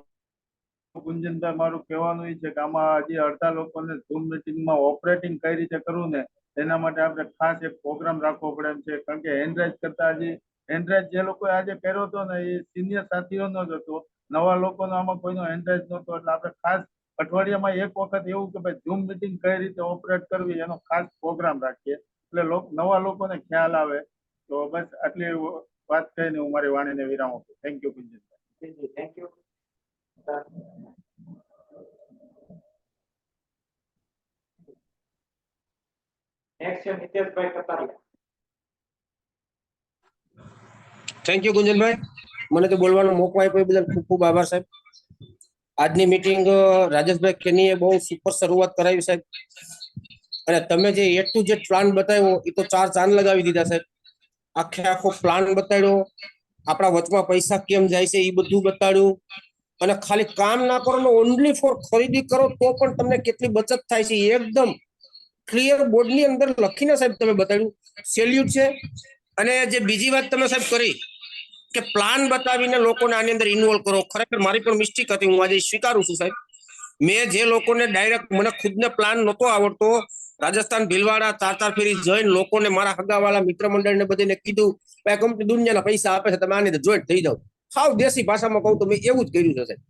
[SPEAKER 1] ગુંજનભાઈ મારું કહેવાનું એ છે કે આમાં હજી અડધા લોકોને ઝૂમ મિટિંગમાં ઓપરેટિંગ કઈ રીતે કરવું ને એના માટે આપણે ખાસ એક પ્રોગ્રામ રાખવો પડે એમ છે. કારણ કે હેન્ડરાઇઝ કરતા હજી હેન્ડરાઇઝ જે લોકોએ આજે કર્યો હતો ને એ સિનિયર સાથીઓનો જ હતો, નવા લોકોનો આમાં કોઈનો હેન્ડરાઇઝ નહોતો. એટલે આપણે ખાસ અઠવાડિયામાં એક વખત એવું કે ભાઈ ઝૂમ મિટિંગ કઈ રીતે ઓપરેટ કરવી એનો ખાસ પ્રોગ્રામ રાખીએ, એટલે નવા લોકોને ખ્યાલ આવે. તો બસ આટલી વાત કહીને હું મારી વાણીને વિરામ આપું. થેન્ક યુ ગુંજનભાઈ.
[SPEAKER 2] જી થેન્ક યુ. નેક્સ્ટ છે નિતેશભાઈ કતારિયા.
[SPEAKER 5] થેન્ક યુ ગુંજનભાઈ, મને તો બોલવાનો મોકો આપ્યો એ બદલ ખૂબ ખૂબ આભાર સાહેબ. આજની મીટિંગ રાજેશભાઈ કેનીએ બહુ સુપર શરૂઆત કરાવી સાહેબ, અને તમે જે A to Z પ્લાન બતાવ્યો એ તો 4 ચાંદ લગાવી દીધા સાહેબ. આખો પ્લાન બતાડ્યો, આપણા વચમાં પૈસા કેમ જાય છે એ બધું બતાડ્યું, અને ખાલી કામ ના કરો ને ઓનલી ફોર ખરીદી કરો તો પણ તમને કેટલી બચત થાય છે એકદમ ક્લિયર બોર્ડની અંદર લખીને સાહેબ તમે બતાડ્યું. સેલ્યુટ છે. અને જે બીજી વાત તમે સાહેબ કરી કે પ્લાન બતાવીને લોકોને આની અંદર ઇન્વોલ્વ કરો, ખરેખર મારી પણ મિસ્ટેક હતી, હું આજે સ્વીકારું છું સાહેબ. મેં જે લોકોને ડાયરેક્ટ, મને ખુદને પ્લાન નહોતો આવડતો, રાજસ્થાન ભીલવાડા 4 ફેરી જઈને લોકોને મારા હગાવાળા મિત્ર મંડળને બધીને કીધું ભાઈ કંપની દુનિયાના પૈસા આપે છે, તમે આની અંદર જોઈન્ટ થઈ જાઓ. સાવ દેશી ભાષામાં કહું તો મેં એવું જ કર્યું છે સાહેબ.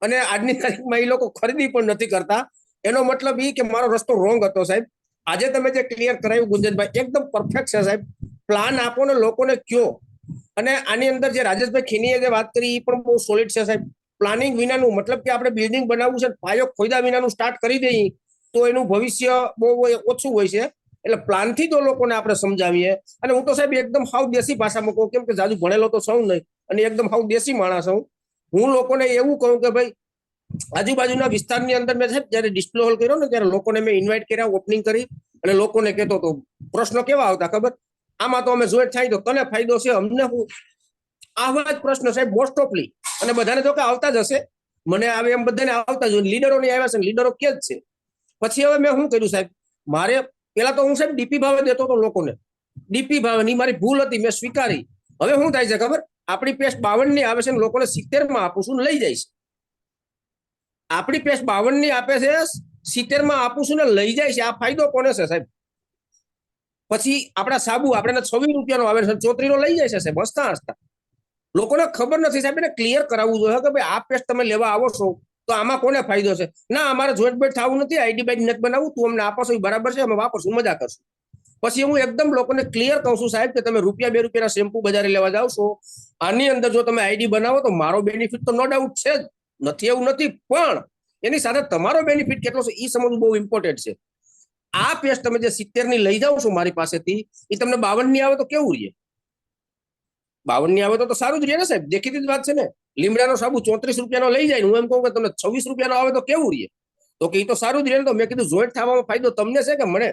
[SPEAKER 5] અને આજની તારીખમાં એ લોકો ખરીદી પણ નથી કરતા. એનો મતલબ એ કે મારો રસ્તો રોંગ હતો સાહેબ. આજે તમે જે ક્લિયર કરાવ્યું ગુંજનભાઈ એકદમ પરફેક્ટ છે સાહેબ. પ્લાન આપો ને લોકોને કયો. અને આની અંદર જે રાજેશભાઈ ખીનીએ જે વાત કરી એ પણ બહુ સોલિડ છે સાહેબ. પ્લાનિંગ વિનાનું, મતલબ કે આપણે બિલ્ડિંગ બનાવવું છે, પાયો ખોદા વિનાનું સ્ટાર્ટ કરી દઈએ તો એનું ભવિષ્ય બહુ ઓછું હોય છે. એટલે પ્લાનથી જો લોકોને આપણે સમજાવીએ, અને હું તો સાહેબ એકદમ હાવ દેશી ભાષામાં કહું, કેમ કે જાજુ ભણેલો તો સૌ નહીં, અને એકદમ હાવ દેશી માણસ હું. હું લોકોને એવું કહું કે ભાઈ આજુબાજુના વિસ્તારની અંદર મેં સાહેબ જયારે ડિસ્પ્લે હોલ કર્યો ને ત્યારે લોકોને મેં ઇન્વાઇટ કર્યા, ઓપનિંગ કરી, અને લોકોને કહેતો હતો, પ્રશ્નો કેવા આવતા ખબર, આમાં તો અમે જોઈન્ટ થાય તો તને ફાયદો છે, અમને હું, આવા જ પ્રશ્ન સાહેબ મોસ્ટ ઓફલી. અને બધાને તો કે આવતા જ હશે, મને આવે એમ બધાને આવતા જ હોય, લીડરો ની આવ્યા છે, લીડરો કે જ છે. પછી હવે મેં શું કર્યું સાહેબ, મારે પેલા તો હું સાહેબ ડીપી ભાવે દેતો હતો લોકોને, ડીપી ભાવે ની મારી ભૂલ હતી, મેં સ્વીકારી. હવે શું થાય છે ખબર, આપણી પેસ્ટ 52 ની આવે છે, લોકોને 70 માં આપું છું, લઈ જાય છે. આપણી પેસ્ટ 52 ની આપે છે, 70 માં આપું છું ને લઈ જાય છે. આ ફાયદો કોને છે સાહેબ? પછી આપણા સાબુ આપણે 26 રૂપિયાનો આવે છે, 34 નો લઈ જાય છે સાહેબ, હસતા હસતા. લોકોને ખબર નથી સાહેબ, એને ક્લિયર કરાવવું જોઈએ કે ભાઈ આ પેસ્ટ તમે લેવા આવો છો તો આમાં કોને ફાયદો છે. ના, અમારે જોઈન્ટ બેટ થવું નથી, આઈડી બાઈડી નથી બનાવવું, તું અમને આપો છો એ બરાબર છે, અમે વાપરશું, મજા કરશું. પછી હું એકદમ લોકોને ક્લિયર કહું છું સાહેબ કે તમે ₹2 2 રૂપિયાના શેમ્પુ બજારે લેવા જાવ છો, આની અંદર જો તમે આઈડી બનાવો તો મારો બેનિફિટ તો નો ડાઉટ છે જ, નથી એવું નથી, પણ એની સાથે તમારો બેનિફિટ કેટલો છે એ સમજવું બહુ ઇમ્પોર્ટન્ટ છે. આ પેસ્ટ તમે જે 70 ની લઈ જાઓ છો મારી પાસેથી, એ તમને 52 ની આવે તો કેવું રહે? 52 ની આવે તો સારું જ રહે ને સાહેબ, દેખીતી જ વાત છે ને. લીમડાનો સાબુ 34 રૂપિયાનો લઈ જાય, હું એમ કહું કે તમને 26 રૂપિયાનો આવે તો કેવું રહે? તો કે એ તો સારું જ રહે ને. તો મેં કીધું જોઈન્ટ થવામાં ફાયદો તમને છે કે મને?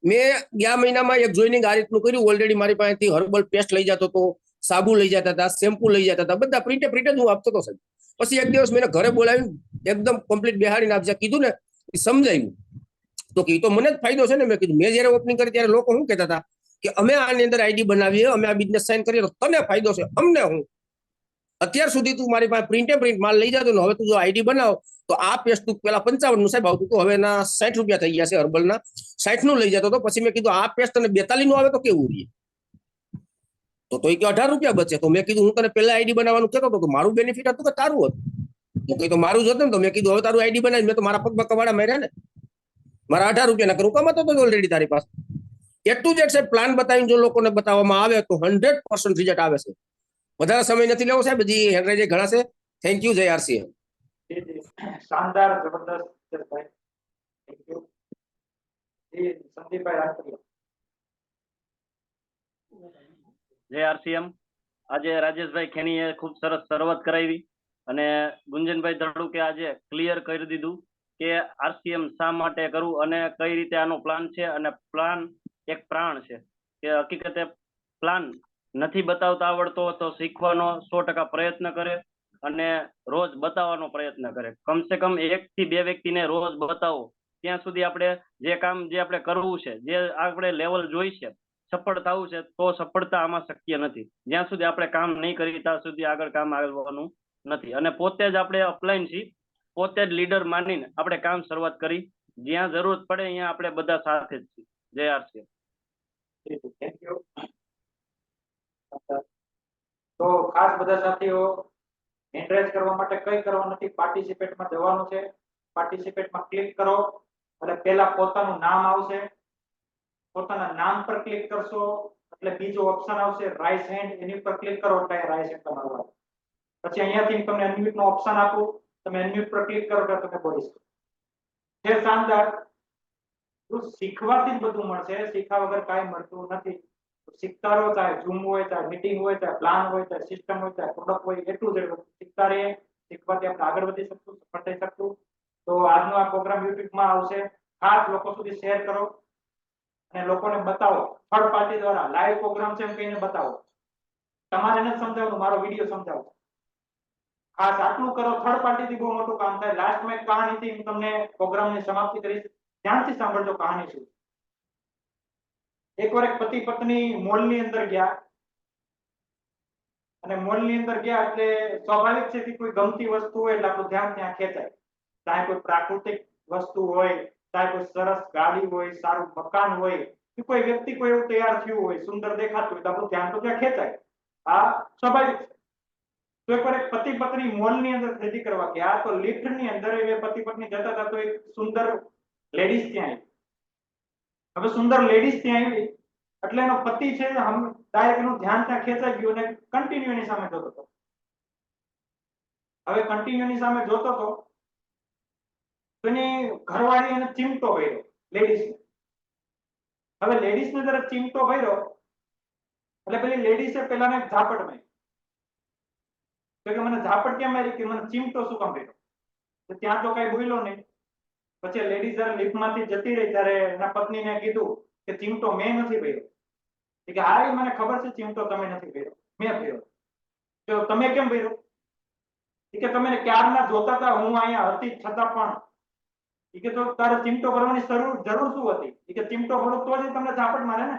[SPEAKER 5] મેં ગયા મહિનામાં એક જોઈનિંગ આ રીતનું કર્યું. ઓલરેડી મારી પાસેથી હર્બલ પેસ્ટ લઈ જતો હતો, સાબુ લઈ જતા હતા, શેમ્પુ લઈ જતા હતા, બધા પ્રિન્ટ જ હું આપતો હતો સાહેબ. પછી એક દિવસ મેં ઘરે બોલાવીને એકદમ કમ્પ્લીટ બેહાડીને આપજે કીધું ને, એ સમજાયું તો કે એ તો મને જ ફાયદો છે ને. મેં કીધું મેં જયારે ઓપનિંગ કરી ત્યારે લોકો શું કહેતા હતા કે અમે આની અંદર આઈડી બનાવીએ, અમે આ બિઝનેસ સાઇન કરીએ તો તને ફાયદો છે, અમને હું. અત્યાર સુધી તું મારી પાસે પ્રિન્ટ માલ લઈ જતો ને, હવે તું જો આઈડી બનાવ તો આ પેસ્ટ તું પેલા 55 નું સાહેબ આવતું હતું, હવે ના 60 રૂપિયા થઈ ગયા છે, હર્બલના 60 નું લઈ જતો હતો. પછી મેં કીધું આ પેસ્ટ તને 42 નું આવે તો કેવું રહે? તો એ કે 18 રૂપિયા બચે. તો મેં કીધું હું તને પેલા આઈડી બનાવવાનું કહેતો હતો, મારું બેનિફિટ હતું કે તારું હતું? તો કઈ તો મારું જ હતું ને. તો મેં કીધું હવે તારું આઈડી બનાવી, મેં તો મારા પગ કવાડા માર્યા ને, મારા 18 રૂપિયા ના કરું કમાતો તો ઓલરેડી તારી પાસે. એટલું જ સાહેબ પ્લાન બતાવીને જો લોકોને બતાવવામાં આવે તો 100% રિઝલ્ટ આવે છે. વધારે સમય નથી લેવો સાહેબ, હજી હેન્ડરાઇઝ ઘણા છે. થેન્ક યુ, જય આરસીએમ.
[SPEAKER 2] જી જી શાનદાર જબરદસ્ત ભાઈ થેન્ક યુ જી સંદીપભાઈ રાઠોડ
[SPEAKER 6] જય આરસીએમ આજે રાજેશભાઈ ખેનીએ ખૂબ સરસ શરૂઆત કરાવી અને ગુંજનભાઈ ધડુકે આજે ક્લિયર કરી દીધું કે આરસીએમ શા માટે કરવું અને કઈ રીતે આનો પ્લાન છે અને પ્લાન એક પ્રાણ છે કે હકીકતે પ્લાન નથી બતાવતા આવડતો તો શીખવાનો 100% પ્રયત્ન કરે અને રોજ બતાવવાનો પ્રયત્ન કરે. કમસે કમ 1 થી 2 વ્યક્તિને રોજ બતાવો ત્યાં સુધી આપણે જે કામ જે આપણે કરવું છે જે આપણે લેવલ જોઈ છે સફળ થવું છે તો સફળતા આમાં શક્ય નથી. જ્યાં સુધી આપણે કામ નહીં કરીએ ત્યાં સુધી આગળ કામ આવવાનું નથી અને પોતે જ આપણે અપલાઈન છીએ, પોતે જ લીડર માનીને આપણે કામ શરૂઆત કરી. જ્યાં જરૂરત પડે અહીંયા આપણે બધા સાથે જ છીએ. જય આરસીએમ.
[SPEAKER 2] Thank you. તો ખાસ બધા સાથીઓ એન્કરેજ કરવા માટે કઈ કરવાનું નથી, પાર્ટિસિપેટમાં જવાનું છે. પાર્ટિસિપેટમાં ક્લિક કરો એટલે પહેલા પોતાનું નામ આવશે, પોતાના નામ પર ક્લિક કરશો એટલે બીજો ઓપ્શન આવશે રાઇઝ હેન્ડ, એની પર ક્લિક કરો એટલે રાઇઝ હેન્ડ તમારો આવે. પછી અહીંયાથી તમને અનમ્યુટ નો ઓપ્શન આપું, તમે અનમ્યુટ પર ક્લિક કરો એટલે તમે બોલી શકો. જે શાનદાર, શીખવાથી જ બધું મળશે, શીખવા વગર કાંઈ મળતું નથી. શીખતા રહો, ચાહે ઝૂમ હોય, ચાહે મીટિંગ હોય, ચાહે પ્લાન હોય, ચાહે સિસ્ટમ હોય, ચાહે પ્રોડક્ટ હોય, એટલું જ શીખતા રહીએ. શીખવાથી આપણે આગળ વધી શકશું, સફળ થઈ શકશું. તો આજનો આ પ્રોગ્રામ યુટ્યુબમાં આવશે, ખાસ લોકો સુધી શેર કરો અને લોકોને બતાવો. થર્ડ પાર્ટી દ્વારા લાઈવ પ્રોગ્રામ છે એમ કહીને બતાવો. તમારે નથી સમજાવવાનું, મારો વિડીયો સમજાવો. ખાસ આટલું કરો, થર્ડ પાર્ટીથી બહુ મોટું કામ થાય. લાસ્ટમાં એક કહાનીથી હું તમને પ્રોગ્રામની સમાપ્તિ કરીશ, ધ્યાનથી સાંભળજો કહાની શું. એકવાર એક પતિ પત્ની મોલની અંદર ગયા અને મોલની અંદર ગયા એટલે સ્વાભાવિક છે કે કોઈ ગમતી વસ્તુ હોય એટલે આપણું ધ્યાન ત્યાં ખેંચાય. ચાહે કોઈ પ્રાકૃતિક વસ્તુ હોય, ચાહે કોઈ સરસ ગાડી હોય, સારું મકાન હોય, કે કોઈ વ્યક્તિ કોઈ એવું તૈયાર થયું હોય, સુંદર દેખાતું હોય તો આપણું ધ્યાન તો ત્યાં ખેંચાય. આ સ્વાભાવિક છે. તો એકવાર એક પતિ પત્ની મોલની અંદર ખરીદી કરવા ગયા તો લિફ્ટની અંદર એ પતિ પત્ની જતા હતા તો એક સુંદર લેડીઝ ત્યાં આવી. હવે સુંદર લેડીઝ ત્યાં આવી એટલે એનો પતિ છે ડાયરેક્ટ એનું ધ્યાન ત્યાં ખેંચાઈ ગયું અને કન્ટિન્યુ એની સામે જોતો હતો. હવે કન્ટિન્યુ એની સામે જોતો હતો તો એની ઘરવાળી એને ચીમટો ભર્યો લેડીઝને. હવે લેડીઝને જરા ચીમટો ભર્યો એટલે પેલી લેડીઝે પેલાને ઝાપટ મારી કે મને ઝાપટ કેમ મારી, કે મને ચીમટો શું કામ ભર્યો. તો ત્યાં તો કઈ બોલ્યો નહીં. પછી લેડીઝ જયારે લિફ્ટમાંથી જતી રહી ત્યારે એના પત્નીને કીધું કે ચીમટો મેં નથી ભર્યો. કે હા એ મને ખબર છે ચીમટો તમે નથી ભર્યો, મેં ભર્યો. તો તમે કેમ ભર્યો? કે તમે ક્યારના જોતા હતા, હું અહીંયા હતી છતાં પણ. કે તો તારે ચીમટો ભરવાની જરૂર શું હતી? કે ચીમટો ભરો તો જ તમને ઝાપટ મારે ને.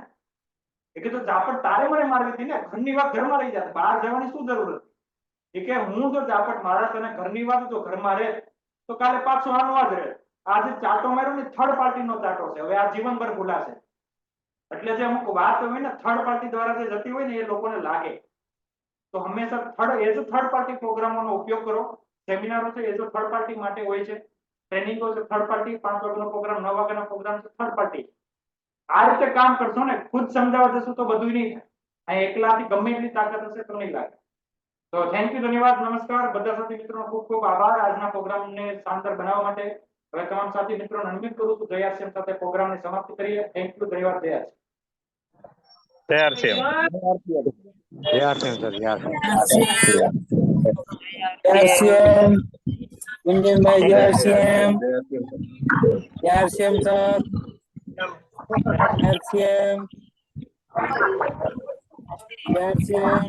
[SPEAKER 2] કે તો ઝાપટ તારે મને મારવી હતી ને, ઘરની વાત ઘરમાં રહી જાય, બહાર જવાની શું જરૂર હતી? કે હું જો ઝાપટ મારા તને ઘરની વાત જો ઘરમાં રહે તો કાલે પાછું આનું આ જ રહે. આજે ચાટો માર્યો ને થર્ડ પાર્ટીનો ચાટો છે, હવે આ જીવનભર ભૂલાશે. એટલે જે અમુક વાત હોય ને થર્ડ પાર્ટી દ્વારા જે જતી હોય ને એ લોકોને લાગે. તો હંમેશા થર્ડ પાર્ટી પ્રોગ્રામોનો ઉપયોગ કરો. સેમિનારો છે એ જો થર્ડ પાર્ટી માટે હોય છે, ટ્રેનિંગો છે થર્ડ પાર્ટી, 5 વાગ્યાનો પ્રોગ્રામ, 9 વાગ્યાનો પ્રોગ્રામ છે થર્ડ પાર્ટી. આ રીતે કામ કરશો ને, ખુદ સમજાવવા જશો તો બધું નહીં થાય. આ એકલાથી ગમે એટલી તાકાત હશે તો નહીં લાગે. તો થેન્ક યુ, ધન્યવાદ, નમસ્કાર. બધા સાથી મિત્રોનો ખૂબ ખૂબ આભાર આજના પ્રોગ્રામને શાનદાર બનાવવા માટે. હવે તમામ સાથી મિત્રોને અનમ્યુટ કરું છું. જય આરસીએમ સાથે પ્રોગ્રામની સમાપ્તિ કરીએ. થેન્ક યુ, ધન્યવાદ, જય આરસીએમ.
[SPEAKER 7] જય આરસીએમ સર, જય
[SPEAKER 8] આરસીએમ ગુંજનભાઈ, જય આરસીએમ, જય આરસીએમ સર, આરસીએમ, જય આરસીએમ.